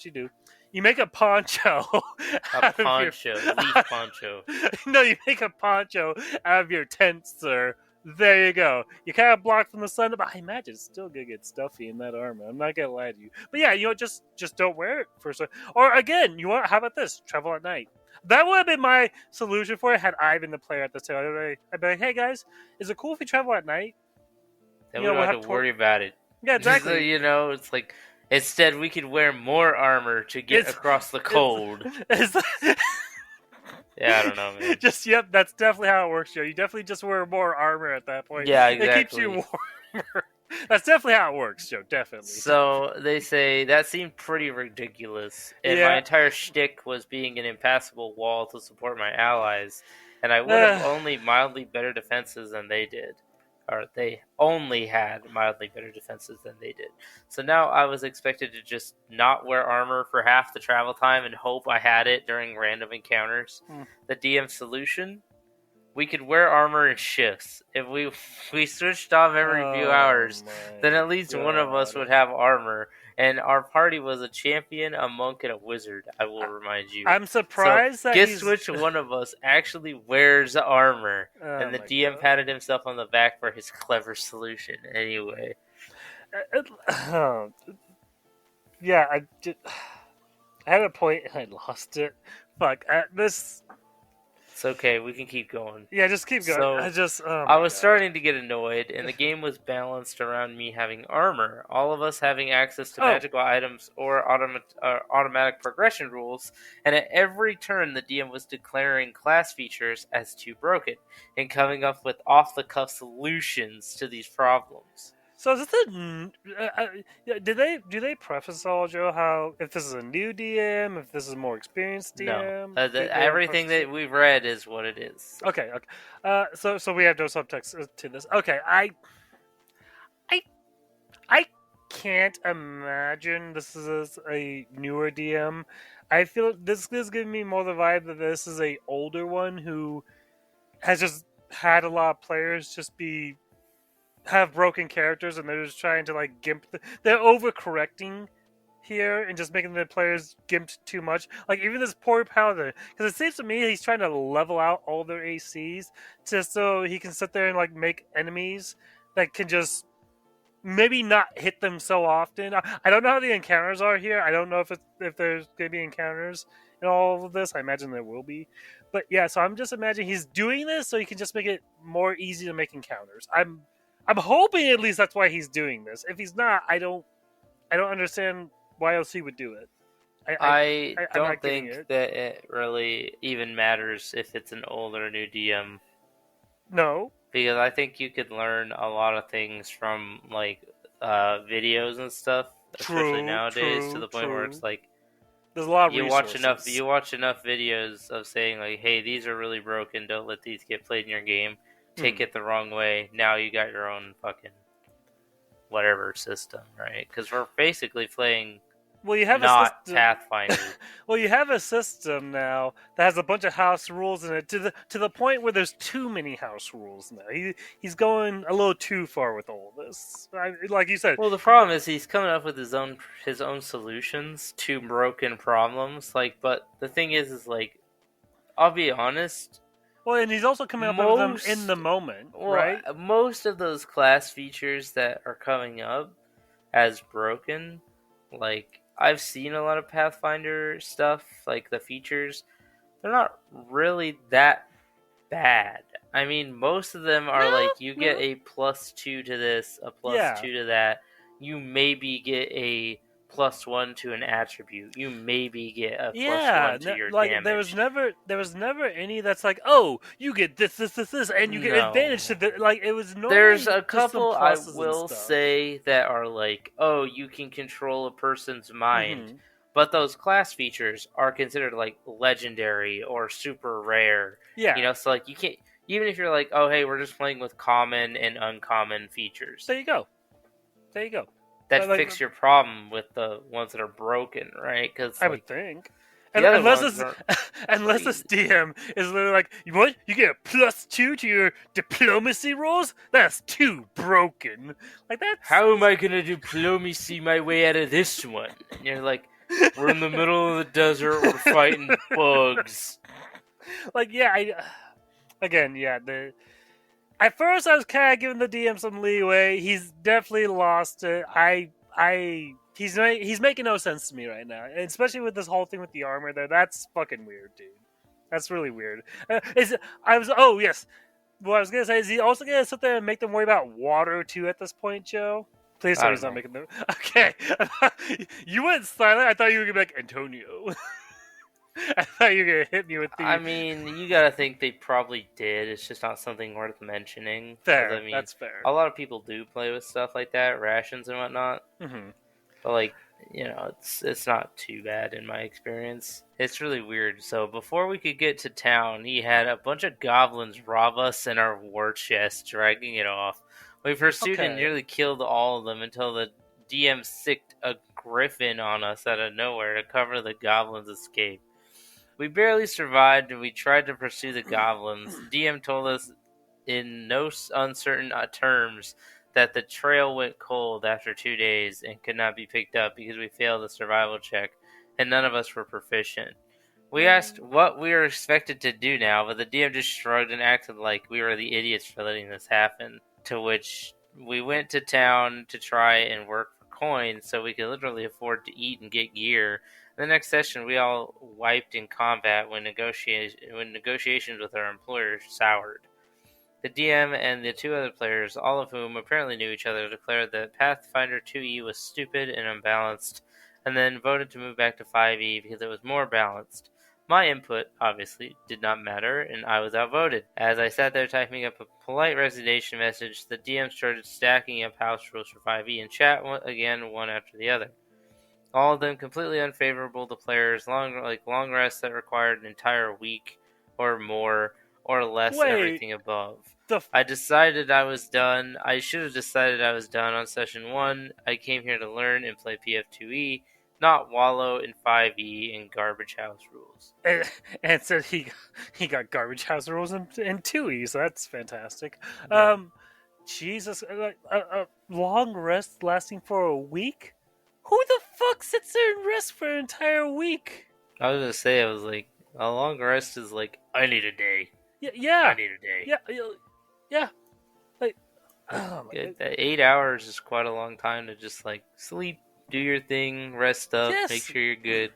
you do. You make a poncho. Leaf poncho. No, you make a poncho out of your tent, sir. There you go. You kind of block from the sun, but I imagine it's still gonna get stuffy in that armor. I'm not gonna lie to you. But yeah, just don't wear it for so. Or again, how about this? Travel at night. That would have been my solution for it had I been the player at the time. I'd be like, hey guys, is it cool if we travel at night? Then we don't have to worry about it. Yeah, exactly. So, it's like Instead, we could wear more armor to get It's across the it's cold. it's Yeah, I don't know, man. just yep. That's definitely how it works, Joe. You definitely just wear more armor at that point. Yeah, It keeps you exactly. warmer. That's definitely how it works, Joe. Definitely. So they say that seemed pretty ridiculous, and my Yeah. entire shtick was being an impassable wall to support my allies, and I would have only mildly better defenses than they did. Or they only had mildly better defenses than they did. So now I was expected to just not wear armor for half the travel time and hope I had it during random encounters. Hmm. The DM solution? We could wear armor in shifts. If we switched off every few hours, then at least one of us would have armor. And our party was a champion, a monk, and a wizard, I will remind you. I'm surprised that Guess which one of us actually wears armor? Oh And the my DM God. patted himself on the back for his clever solution. Anyway, Yeah, I had a point and I lost it. Fuck. This. it's okay. We can keep going. Yeah, just keep going. So, Oh I my was God. starting to get annoyed, and the game was balanced around me having armor, all of us having access to Oh. magical items or automatic progression rules, and at every turn the DM was declaring class features as too broken, and coming up with off-the-cuff solutions to these problems. So is this do they preface all, Joe, how if this is a new DM, if this is a more experienced No. DM, they don't Everything preface it? that we've read is what it is. Okay, okay. So we have no subtext to this. Okay, I I can't imagine this is a newer DM. I feel this is giving me more the vibe that this is a older one who has just had a lot of players just have broken characters and they're just trying to like gimp. They're overcorrecting here and just making the players gimped too much. Like even this poor paladin, because it seems to me he's trying to level out all their ACs just so he can sit there and like make enemies that can just maybe not hit them so often. I don't know how the encounters are here. I don't know if there's going to be encounters in all of this. I imagine there will be, but yeah. So I'm just imagining he's doing this so he can just make it more easy to make encounters. I'm hoping at least that's why he's doing this. If he's not, I don't understand why else he would do it. I I'm don't not getting think it. that it really even matters if it's an old or new DM. No. Because I think you could learn a lot of things from like videos and stuff, especially nowadays, to the point where it's like there's a lot of you resources. watch enough videos of saying like, hey, these are really broken, don't let these get played in your game. Take it the wrong way. Now you got your own fucking whatever system, right? Because we're basically playing Well, you have not a system. Pathfinder. Well, you have a system now that has a bunch of house rules in it to the point where there's too many house rules now. He's going a little too far with all this. Like you said. Well, the problem is he's coming up with his own solutions to broken problems. Like, but the thing is like, I'll be honest. Well, and he's also coming up with them in the moment, right? Most of those class features that are coming up as broken, like I've seen a lot of Pathfinder stuff, like the features, they're not really that bad. I mean, most of them are like you get a +2 to this, a +2 to that. You maybe get a +1 to an attribute. You maybe get a +1 to your damage. There was never any that's like, oh, you get this, and you get advantage to this. Like it was normally there's a just couple some I pluses will and stuff. say that are like, oh, you can control a person's mind, but those class features are considered like legendary or super rare. Yeah, You know, so like you can't, even if you're like, oh, hey, we're just playing with common and uncommon features. there you go. There you go. That fix your problem with the ones that are broken, right? Because I would think. unless This DM is literally like, what? You get a +2 to your diplomacy rolls? That's too broken. Like that's. How am I gonna diplomacy my way out of this one? And you're like, we're in the middle of the desert, we're fighting bugs. Like yeah, At first, I was kind of giving the DM some leeway. He's definitely lost it. He's making no sense to me right now, and especially with this whole thing with the armor there. That's fucking weird, dude. That's really weird. Oh yes. What I was gonna say is he also gonna sit there and make them worry about water too at this point, Joe. Please I tell me don't he's not know. making the. Okay. You went silent. I thought you were gonna be like Antonio. I thought you were gonna hit me with I the mean, you gotta think they probably did. It's just not something worth mentioning. Because, I fair. mean, That's fair. a lot of people do play with stuff like that, rations and whatnot. Hmm. But, like, it's not too bad in my experience. It's really weird. So, before we could get to town, he had a bunch of goblins rob us in our war chest, dragging it off. We pursued and Okay. nearly killed all of them until the DM sicked a griffin on us out of nowhere to cover the goblins' escape. We barely survived and we tried to pursue the goblins. The DM told us in no uncertain terms that the trail went cold after 2 days and could not be picked up because we failed a survival check and none of us were proficient. We asked what we were expected to do now, but the DM just shrugged and acted like we were the idiots for letting this happen. To which we went to town to try and work for coins so we could literally afford to eat and get gear. In the next session, we all wiped in combat when negotiations with our employers soured. The DM and the two other players, all of whom apparently knew each other, declared that Pathfinder 2e was stupid and unbalanced, and then voted to move back to 5e because it was more balanced. My input, obviously, did not matter, and I was outvoted. As I sat there typing up a polite resignation message, the DM started stacking up house rules for 5e in chat again, one after the other. All of them completely unfavorable to players, long rests that required an entire week or more or less Wait. everything above. The I decided I was done. I should have decided I was done on session 1. I came here to learn and play PF2E, not wallow in 5e and garbage house rules. and said he got garbage house rules in 2e, so that's fantastic. Yeah. Jesus, a long rest lasting for a week? Who the fuck sits there and rests for an entire week? I was gonna say, I was like, a long rest is like, I need a day. Yeah, I yeah, need a day. yeah. Like, oh my god. 8 hours is quite a long time to just like sleep, do your thing, rest up, make Yes. sure you're good.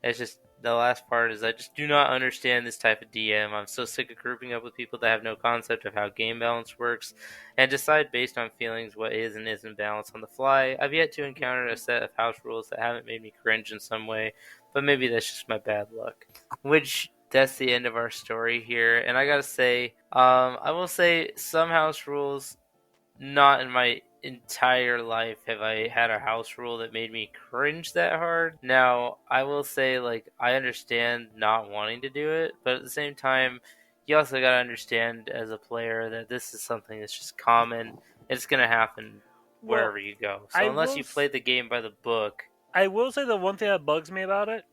It's just the last part is I just do not understand this type of DM. I'm so sick of grouping up with people that have no concept of how game balance works and decide based on feelings what is and isn't balanced on the fly. I've yet to encounter a set of house rules that haven't made me cringe in some way, but maybe that's just my bad luck. Which that's the end of our story here. And I gotta say, I will say some house rules not in my entire life have I had a house rule that made me cringe that hard. Now, I will say, like, I understand not wanting to do it, but at the same time, you also gotta understand as a player that this is something that's just common. It's gonna happen Well, wherever you go. So I unless will. you play the game by the book, I will say the one thing that bugs me about it.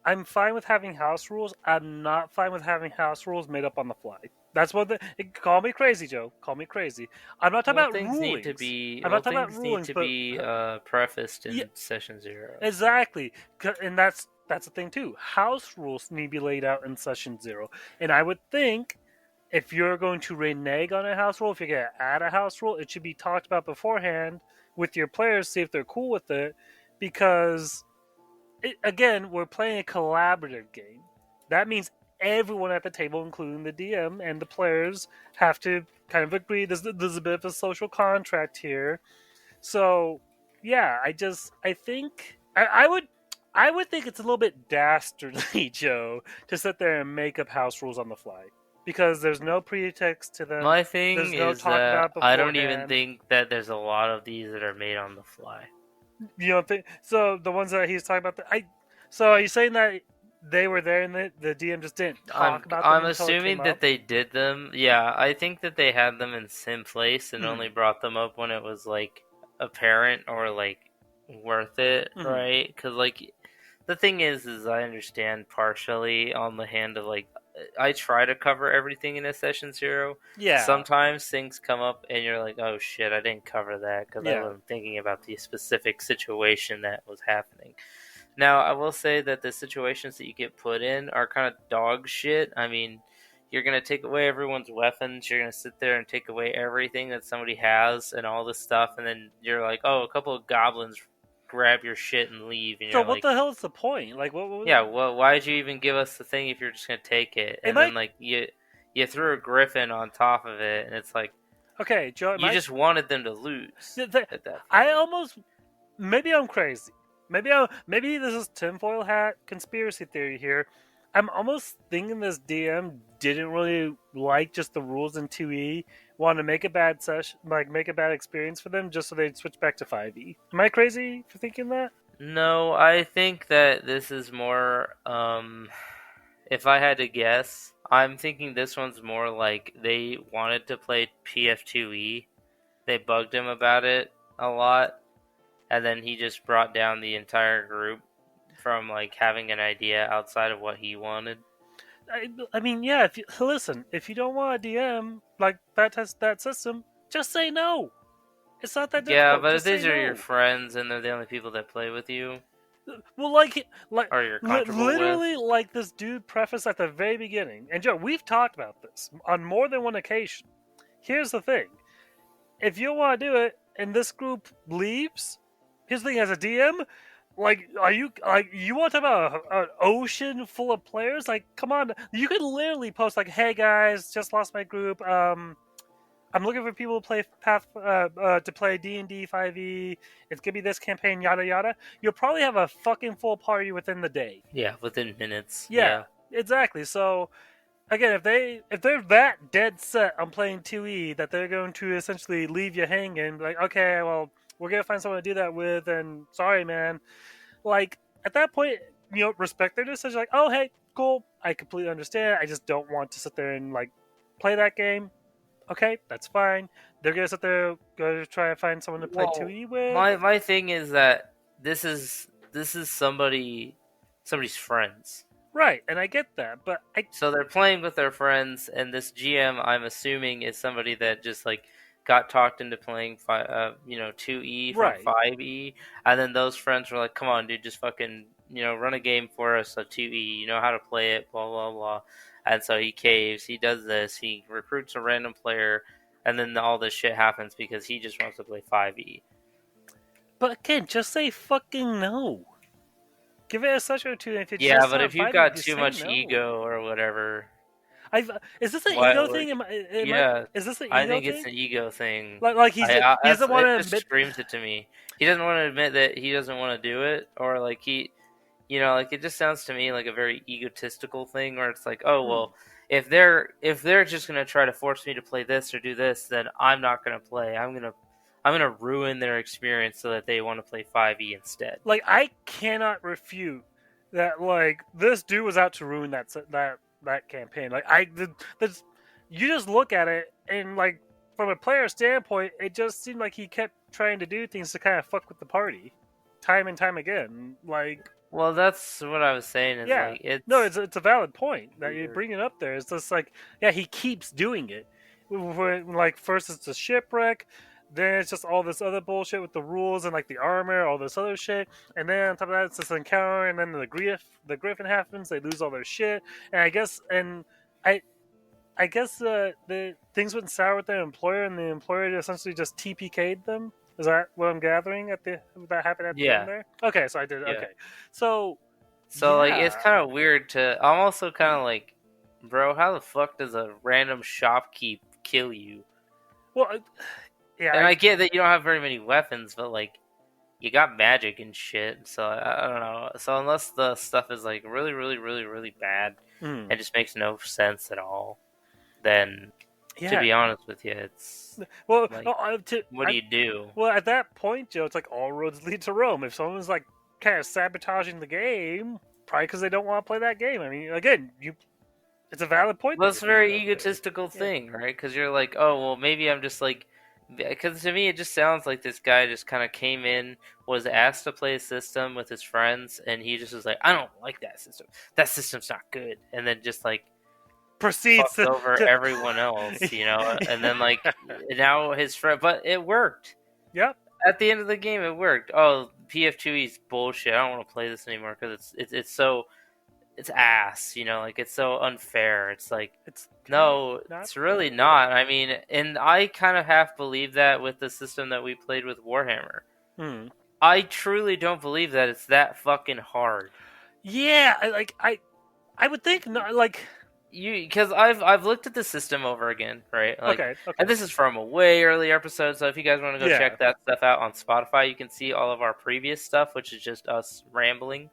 I'm fine with having house rules. I'm not fine with having house rules made up on the fly. That's what call me crazy, Joe. Call me crazy. I'm not talking about rulings. I'm not talking about things need rulings, to but be prefaced yeah, in session 0. exactly. And that's the thing too. House rules need to be laid out in session 0. And I would think if you're going to renege on a house rule, if you're going to add a house rule, it should be talked about beforehand with your players, see if they're cool with it, because again, we're playing a collaborative game. That means everyone at the table, including the DM and the players, have to kind of agree. There's a bit of a social contract here. So, yeah, I think I would think it's a little bit dastardly, Joe, to sit there and make up house rules on the fly because there's no pretext to them. My thing There's no is talk about that it I don't even beforehand. think that there's a lot of these that are made on the fly. You don't think so? The ones that he's talking about, So are you saying that they were there and the DM just didn't talk about them I'm until it came assuming up? that they did them. Yeah, I think that they had them in sim place and Mm-hmm. only brought them up when it was like apparent or like worth it, Mm-hmm. right? Because like the thing is I understand partially on the hand of like I try to cover everything in a session 0. Yeah, Sometimes things come up and you're like, oh shit, I didn't cover that because I yeah. wasn't thinking about the specific situation that was happening. Now, I will say that the situations that you get put in are kind of dog shit. I mean, you're going to take away everyone's weapons. You're going to sit there and take away everything that somebody has and all this stuff. And then you're like, oh, a couple of goblins grab your shit and leave. And So you're what like, the hell is the point? Like, yeah, well, why'd you even give us the thing if you're just going to take it? it And then, might. like, you threw a griffin on top of it. And it's like, Okay, Joe. You just wanted them to lose at that I point. almost maybe I'm crazy. Maybe this is tinfoil hat conspiracy theory here. I'm almost thinking this DM didn't really like just the rules in 2E, wanted to make a bad session, like make a bad experience for them, just so they'd switch back to 5E. Am I crazy for thinking that? No, I think that this is more. If I had to guess, I'm thinking this one's more like they wanted to play PF2E. They bugged him about it a lot, and then he just brought down the entire group from like having an idea outside of what he wanted. I mean, yeah. If you listen, if you don't want a DM like that system, just say no. It's not that Yeah, difficult. but if Just say these are your no. friends and they're the only people that play with you Well, like or you're comfortable with, literally, like this dude prefaced at the very beginning. And Joe, we've talked about this on more than one occasion. Here's the thing: if you want to do it, and this group leaves, here's the thing: as a DM, you want to talk about an ocean full of players? Like, come on, you could literally post like, "Hey guys, just lost my group. I'm looking for people to play to play D&D 5e. It's gonna be this campaign, yada yada. You'll probably have a fucking full party within the day. yeah, within minutes. Yeah, exactly. So again, if they're that dead set on playing 2e that they're going to essentially leave you hanging, like, okay, well, we're gonna find someone to do that with, and sorry, man. Like at that point, respect their decision. Like, oh hey, cool, I completely understand. I just don't want to sit there and like play that game. Okay, that's fine. They're gonna sit there, go try to find someone to play Well, 2e with. my thing is that this is somebody's friends. Right, and I get that, but So they're playing with their friends, and this GM, I'm assuming, is somebody that just like got talked into playing 2E from right. 5E, and then those friends were like, "Come on, dude, just fucking run a game for us, so 2E, you know how to play it, blah blah blah." And so he caves, he does this, he recruits a random player, and then all this shit happens because he just wants to play 5E. But again, just say fucking no. Give it a session or two, and if it's Yeah, just but not if you've vibing, got just too say much no. ego or whatever, Is this an why ego would thing? yeah, Is this an I ego think it's thing? an ego thing. Like he doesn't want It to just admit. screams it to me. He doesn't want to admit that he doesn't want to do it, or like like it just sounds to me like a very egotistical thing, where it's like, oh well, if they're just gonna try to force me to play this or do this, then I'm not gonna play. I'm gonna ruin their experience so that they want to play 5e instead. Like I cannot refute that. Like this dude was out to ruin that campaign. Like you just look at it and like from a player standpoint, it just seemed like he kept trying to do things to kind of fuck with the party, time and time again. Like Well, that's what I was saying. Is yeah, like no, it's it's a valid point that you're weird. bringing up there. It's just like yeah, he keeps doing it. Like first it's a shipwreck, then it's just all this other bullshit with the rules and like the armor, all this other shit, and then on top of that it's this encounter, and then the griffin happens, they lose all their shit, and I I guess the things went sour with their employer, and the employer essentially just TPK'd them. Is that what I'm gathering that happened at the end Yeah, there? Okay, so I did yeah. okay, so So like it's yeah. kind of weird to. I'm also kind of like, bro, how the fuck does a random shopkeep kill you? Well, yeah, And I get that you don't have very many weapons, but like you got magic and shit. So I don't know. So unless the stuff is like really, really, really, really bad, mm, it just makes no sense at all. Then, to yeah. be honest with you, it's Well, like, what do you do? well, at that point, Joe, it's like all roads lead to Rome. If someone's like kind of sabotaging the game, probably because they don't want to play that game. I mean, again, it's a valid point Well, that it's you're a bringing very up there. egotistical Yeah. thing, right? Because you're like, oh, well, maybe I'm just like, because to me it just sounds like this guy just kind of came in, was asked to play a system with his friends, and he just was like, I don't like that system. That system's not good, and then just like Proceeds fucked over to everyone else, and then like now his friend, but it worked. yep. At the end of the game, it worked. Oh, PF2E is bullshit. I don't want to play this anymore because it's so it's ass, like it's so unfair. It's like It's no, not it's really fair. not. I mean, and I kind of half believe that with the system that we played with Warhammer. Hmm. I truly don't believe that it's that fucking hard. Yeah, I would think not like. because I've looked at the system over again, right? Like, Okay, okay. and this is from a way early episode. So if you guys want to go Yeah. check that stuff out on Spotify, you can see all of our previous stuff, which is just us rambling.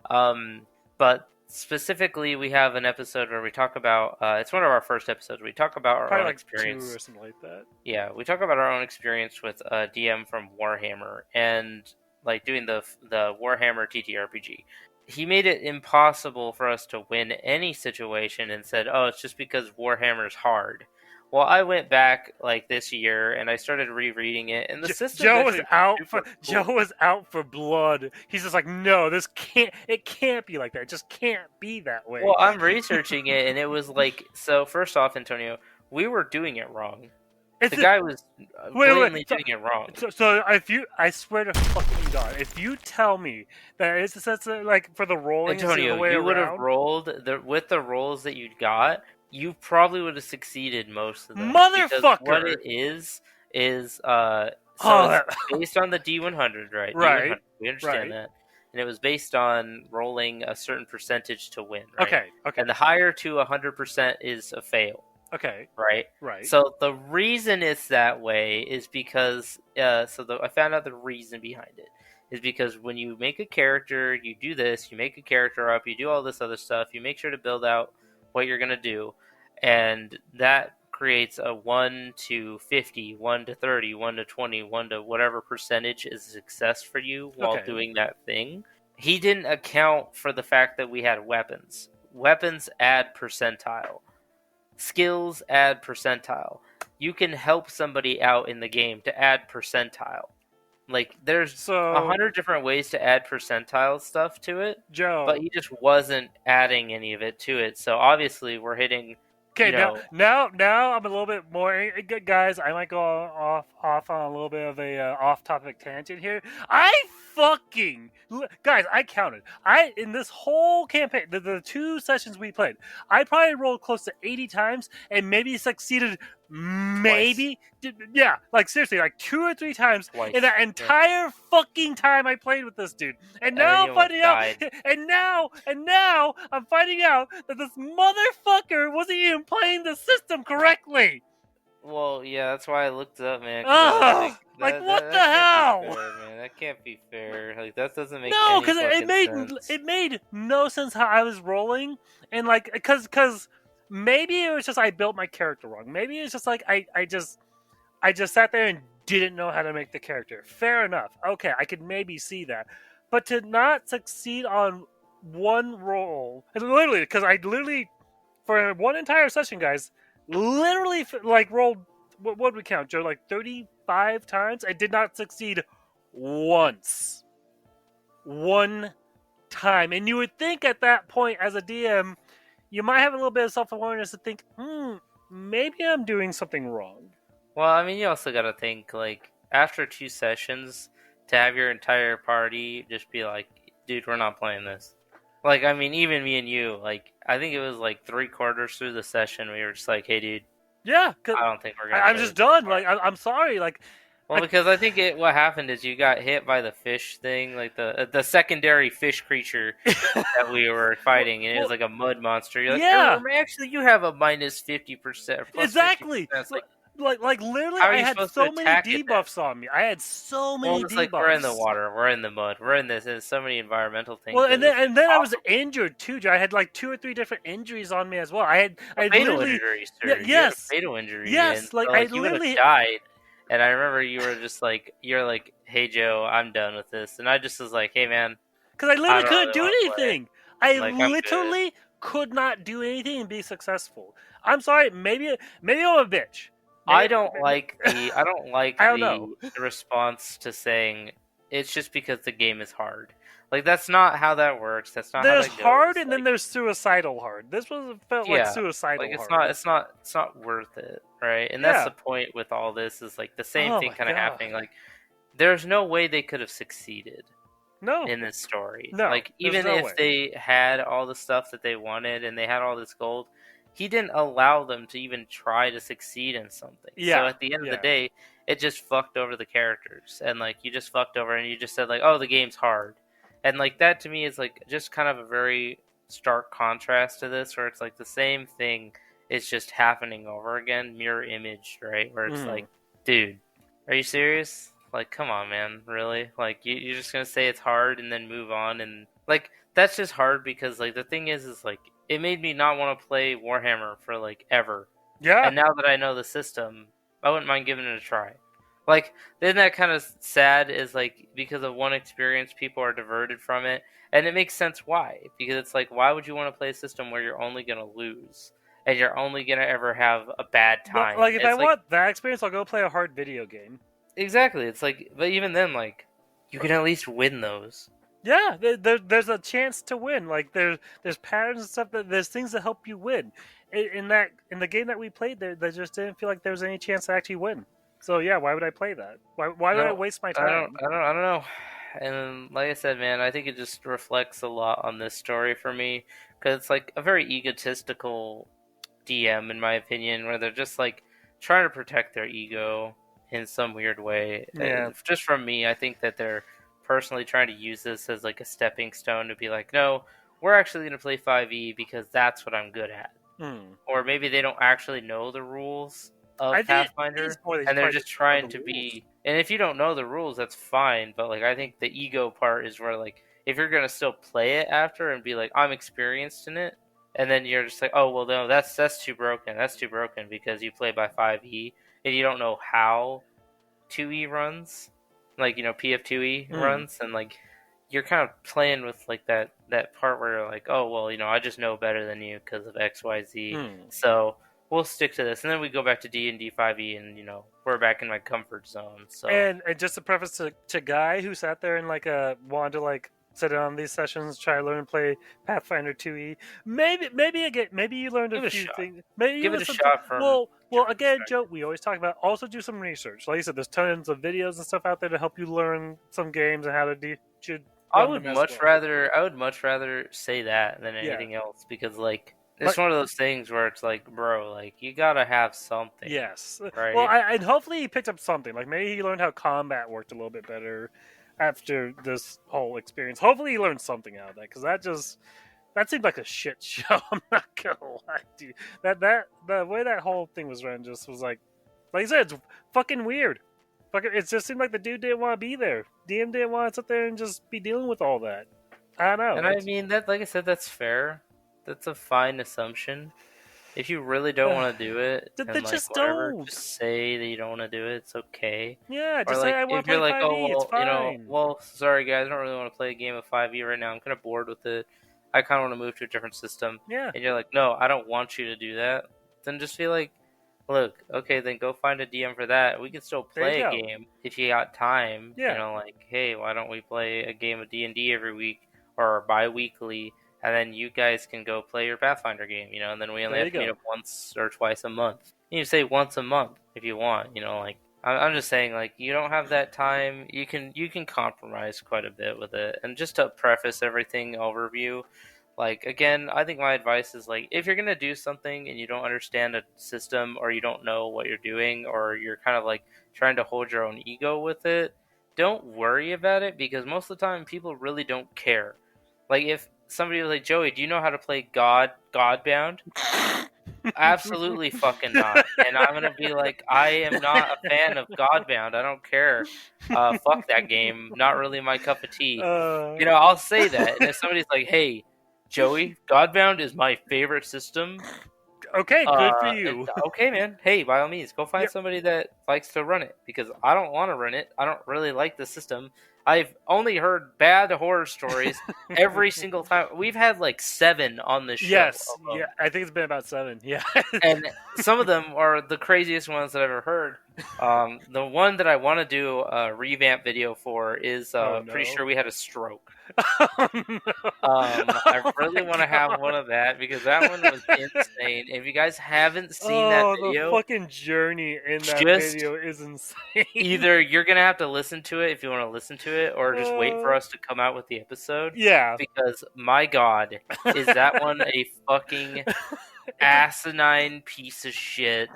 Um, but specifically, we have an episode where we talk about. It's one of our first episodes. We talk about our Probably own like 2 experience. or something like that. Yeah, we talk about our own experience with a DM from Warhammer and like doing the Warhammer TTRPG. He made it impossible for us to win any situation and said, "Oh, it's just because Warhammer's hard." Well, I went back like this year and I started rereading it, and the system's Joe was actually out for super Joe cool. was out for blood. He's just like, no, this can't. It can't be like that. It just can't be that way. Well, I'm researching it, and it was like so. First off, Antonio, we were doing it wrong. It's The guy was wait. blatantly doing it wrong. So if you, I swear to fucking God, if you tell me that it's that's like for the rolling instead of Antonio, the way you would have around, rolled with the rolls that you got. You probably would have succeeded most of them because what motherfucker. it is so Oh, it's based on the D100, right? right, D100, we understand right. that, and it was based on rolling a certain percentage to win, right? Okay, okay, And the higher to 100% is a fail, okay, right? right. So the reason it's that way is because I found out the reason behind it is because when you make a character, you do this, you make a character up, you do all this other stuff, you make sure to build out what you're gonna do, and that creates a 1 to 50, 1 to 30, 1 to 20, 1 to whatever percentage is success for you while Okay. doing that thing. He didn't account for the fact that we had weapons. Weapons add percentile. Skills add percentile. You can help somebody out in the game to add percentile. Like there's So 100 different ways to add percentile stuff to it, Joe, but he just wasn't adding any of it to it. So obviously we're hitting, okay, you know, now I'm a little bit more, guys. I might go off on a little bit of a off-topic tangent here. Guys, I counted. I in this whole campaign, the 2 sessions we played, I probably rolled close to 80 times and maybe succeeded. Maybe, yeah, like seriously, like 2 or 3 times twice. in that entire fucking time I played with this dude. And now I'm finding out, and now I'm finding out that this motherfucker wasn't even playing the system correctly. Well, yeah, that's why I looked it up, man. Ugh, like what the hell? Fair, man. That can't be fair. Like that doesn't make No, any because sense. it made no sense how I was rolling, and like because maybe it was just I built my character wrong. Maybe it's just like I just sat there and didn't know how to make the character. Fair enough. Okay, I could maybe see that, but to not succeed on one roll, and literally because I literally for one entire session, guys, literally like rolled what would we count, Joe? Like 35 times. I did not succeed once. One time. And you would think at that point as a DM, you might have a little bit of self-awareness to think, maybe I'm doing something wrong. Well, I mean, you also got to think like after 2 sessions to have your entire party just be like, dude, we're not playing this. Like, I mean, even me and you, like, I think it was like 3/4 through the session, we were just like, hey, dude, yeah, I don't think we're gonna. I'm just done. Like, I'm sorry. Like, well, because I think what happened is you got hit by the fish thing, like the secondary fish creature that we were fighting, and it was like a mud monster. You're like, yeah, actually, you have a minus 50%. Exactly. 50%. Like literally, I had so many debuffs on me. I had so many debuffs. Like we're in the water, we're in the mud, we're in this. There's so many environmental things. Well, and then I was injured too. I had like 2 or 3 different injuries on me as well. I fatal injuries. Yes, fatal injury. Yes, like I literally died. And I remember you were just like, you're like, hey Joe, I'm done with this, and I just was like, hey man, because I literally couldn't do anything. I literally could not do anything and be successful. I'm sorry, maybe I'm a bitch. I don't like the response to saying it's just because the game is hard. Like that's not how that works. That's not there's how that goes. Hard and then there's suicidal hard. This felt like suicidal. Like hard. It's not worth it, right? And that's the point with all this is like the same thing kind of happening. Like there's no way they could have succeeded. No. In this story. No. Like even if they had all the stuff that they wanted and they had all this gold, he didn't allow them to even try to succeed in something. Yeah. So at the end of the day, it just fucked over the characters. And like you just fucked over and you just said like, oh, the game's hard. And like that to me is like just kind of a very stark contrast to this, where it's like the same thing is just happening over again, mirror image, right? Where it's Mm. like, dude, are you serious? Like, come on, man, really? Like, you're just gonna say it's hard and then move on, and like that's just hard because like the thing is like it made me not want to play Warhammer for like ever, Yeah. and now that I know the system, I wouldn't mind giving it a try. Like, isn't that kind of sad? Is like because of one experience, people are diverted from it, and it makes sense why. Because it's like, why would you want to play a system where you're only gonna lose and you're only gonna ever have a bad But time? like, if I It's like want that experience, I'll go play a hard video game. exactly. It's like, but even then, like, you can at least win those. Yeah, there's a chance to win. Like there's patterns and stuff there's things that help you win. In the game that we played, there just didn't feel like there was any chance to actually win. So yeah, why would I play that? Why would I No, waste my I don't, time? I don't, I don't know. And like I said, man, I think it just reflects a lot on this story for me because it's like a very egotistical DM, in my opinion, where they're just like trying to protect their ego in some weird way. Yeah. Just from me, I think that they're personally trying to use this as like a stepping stone to be like, no, we're actually going to play 5e because that's what I'm good at. Hmm. Or maybe they don't actually know the rules I of think it's Pathfinder more they and they're probably just just don't know trying the to rules. be. And if you don't know the rules, that's fine. But like, I think the ego part is where like, if you're gonna still play it after and be like, I'm experienced in it, and then you're just like, oh well, no, that's too broken. That's too broken because you play by 5e and you don't know how 2e runs, like PF2e Hmm. runs, and like you're kind of playing with like that part where you're like, oh well, I just know better than you because of XYZ, Hmm. so we'll stick to this, and then we go back to D&D 5e, and we're back in my comfort zone. So And just a preface to Guy who sat there and wanted to sit in on these sessions, try to learn and play Pathfinder 2e. Maybe again, maybe you learned a give it a few shot. things. Maybe you Give it a listened to shot from well different again, Joe. perspective. We always talk about also do some research. Like you said, there's tons of videos and stuff out there to help you learn some games and how to should run them as well. I would much rather say that than Yeah, anything else because like it's like one of those things where it's like, bro, like you gotta have something, yes. Well, right? and hopefully he picked up something. Like maybe he learned how combat worked a little bit better after this whole experience. Hopefully he learned something out of that because that seemed like a shit show. I'm not gonna lie to you. The way that whole thing was run just was like I said, it's fucking weird. Fucking, it just seemed like the dude didn't want to be there. DM didn't want to sit there and just be dealing with all that. I don't know. And I mean that, like I said, that's fair. That's a fine assumption. If you really don't want to do it They and like just whatever, don't. just say that you don't want to do it. It's okay. Yeah, Or just say like I want if to you're play like, oh 5e. It's well, fine. sorry guys, I don't really want to play a game of 5e right now. I'm kind of bored with it. I kind of want to move to a different system. Yeah, And you're like, no, I don't want you to do that. Then just be like, look, okay, then go find a DM for that. We can still there you play a go. game if you got time. Yeah, Like, hey, why don't we play a game of D&D every week or bi-weekly, and then you guys can go play your Pathfinder game, and then we only there you have to meet go. up once or twice a month. You can say once a month if you want, like I'm just saying, like you don't have that time. You can compromise quite a bit with it. And just to preface everything overview, like again, I think my advice is like if you're gonna do something and you don't understand a system or you don't know what you're doing or you're kind of like trying to hold your own ego with it, don't worry about it because most of the time people really don't care. Like if somebody was like, Joey, do you know how to play Godbound? Absolutely fucking not. And I'm gonna be like, I am not a fan of Godbound. I don't care. Fuck that game. Not really my cup of tea. uh, I'll say that. And if somebody's like, hey, Joey, Godbound is my favorite system. okay, good for you. Okay, man. Hey, by all means, go find Yep. somebody that likes to run it because I don't want to run it. I don't really like the system. I've only heard bad horror stories every single time. We've had like 7 on this show Yes. alone. Yeah, I think it's been about 7. Yeah. And some of them are the craziest ones that I've ever heard. The one that I want to do a revamp video for is Oh pretty no. sure we had a stroke. Oh, no. I Oh really my want to have God. one of that because that one was insane. If you guys haven't seen that Oh, the video, fucking journey in that just video is insane. either you're gonna have to listen to it if you want to listen to it, or just wait for Uh, us to come out with the episode. yeah. Because my God, is that one a fucking asinine piece of shit?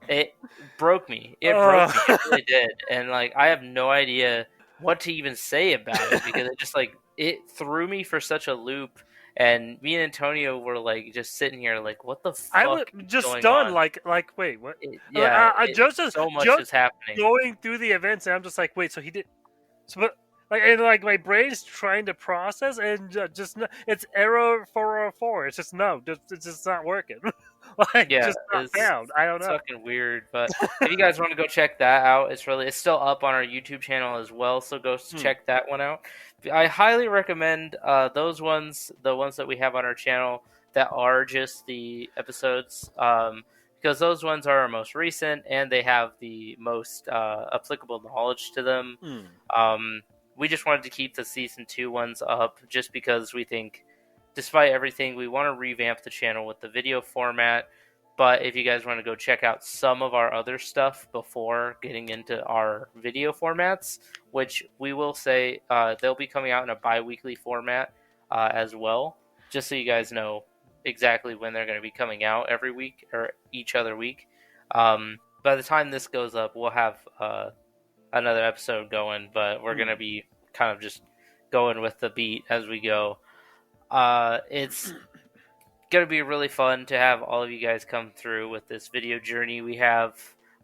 It broke me. It broke me. It really did. And like I have no idea what to even say about it because it just like it threw me for such a loop. and me and Antonio were like just sitting here like, what the I was fuck is just going stunned, on? like, wait, what? Yeah, Just so much is happening. going through the events, and I'm just like, wait, so he did, so, but like, and like my brain's trying to process, and just it's error 404. It's just no, it's just not working. Like, Yeah, just not found. I don't it's know. fucking weird. But if you guys want to go check that out, it's still up on our YouTube channel as well. So go Hmm. check that one out. I highly recommend those ones, the ones that we have on our channel that are just the episodes, because those ones are our most recent and they have the most applicable knowledge to them. Hmm. Um, we just wanted to keep the season 2 ones up just because we think, despite everything, we want to revamp the channel with the video format. But if you guys want to go check out some of our other stuff before getting into our video formats, which we will say they'll be coming out in a bi-weekly format as well, just so you guys know exactly when they're going to be coming out every week or each other week. By the time this goes up, we'll have another episode going, but we're going to be kind of just going with the beat as we go. It's gonna be really fun to have all of you guys come through with this video journey we have.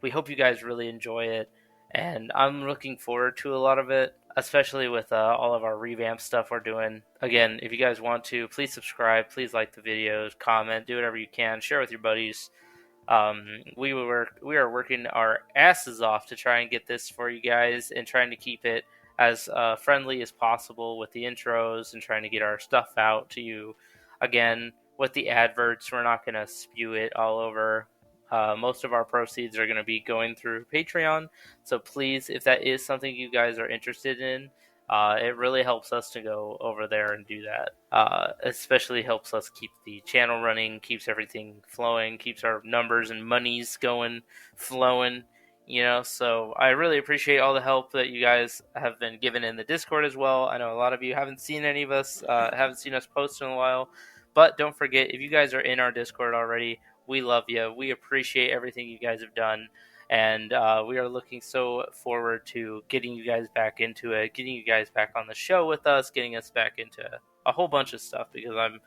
We hope you guys really enjoy it, and I'm looking forward to a lot of it, especially with all of our revamp stuff we're doing. Again, if you guys want to, please subscribe, please like the videos, comment, do whatever you can, share with your buddies. We are working our asses off to try and get this for you guys and trying to keep it as friendly as possible with the intros and trying to get our stuff out to you. Again, with the adverts, we're not going to spew it all over. Most of our proceeds are going to be going through Patreon. So please, if that is something you guys are interested in, it really helps us to go over there and do that. Especially helps us keep the channel running, keeps everything flowing, keeps our numbers and monies going, flowing. So I really appreciate all the help that you guys have been given in the Discord as well. I know a lot of you haven't seen any of us, haven't seen us post in a while, but don't forget, if you guys are in our Discord already, we love you. We appreciate everything you guys have done. And we are looking so forward to getting you guys back into it, getting you guys back on the show with us, getting us back into a whole bunch of stuff because I'm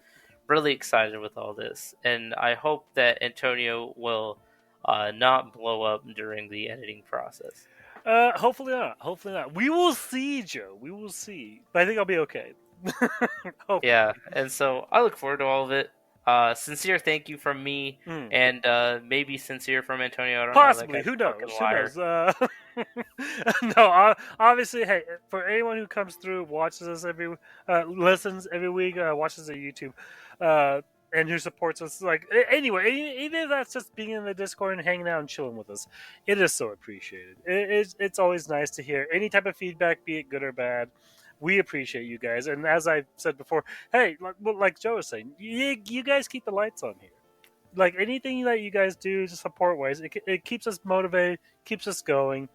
really excited with all this. And I hope that Antonio will not blow up during the editing process. Hopefully not. Hopefully not. We will see, Joe. We will see. But I think I'll be okay. Hopefully. Yeah, and so I look forward to all of it. Sincere thank you from me, and maybe sincere from Antonio. I don't Possibly. know. Who knows? Who knows? No, obviously, hey, for anyone who comes through, watches us listens every week, watches the YouTube, and who supports us, like, anyway, even if that's just being in the Discord and hanging out and chilling with us, it is so appreciated. It's always nice to hear any type of feedback, be it good or bad. We appreciate you guys, and as I said before, hey, like Joe was saying, you guys keep the lights on here. Like, anything that you guys do to support wise, it keeps us motivated, keeps us going,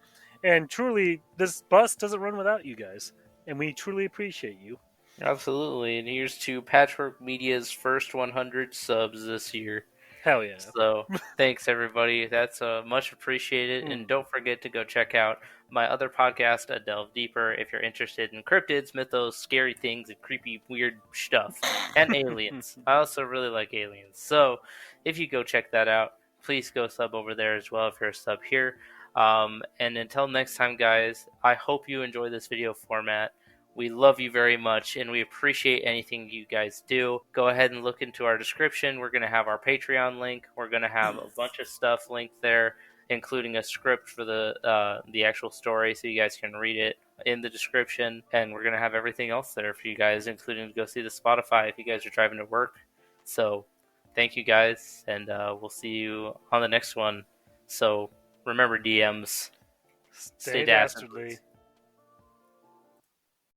and truly, this bus doesn't run without you guys, and we truly appreciate you. Absolutely, and here's to Patchwork Media's first 100 subs this year. Hell yeah! So thanks everybody, that's much appreciated, and don't forget to go check out my other podcast, A Delve Deeper, if you're interested in cryptids, mythos, scary things, and creepy weird stuff, and aliens. I also really like aliens, so if you go check that out, please go sub over there as well if you're a sub here. And until next time, guys, I hope you enjoy this video format. We love you very much, and we appreciate anything you guys do. Go ahead and look into our description. We're going to have our Patreon link. We're going to have a bunch of stuff linked there, including a script for the actual story, so you guys can read it in the description. And we're going to have everything else there for you guys, including to go see the Spotify if you guys are driving to work. So thank you guys, and we'll see you on the next one. So remember, DMs, stay dastardly.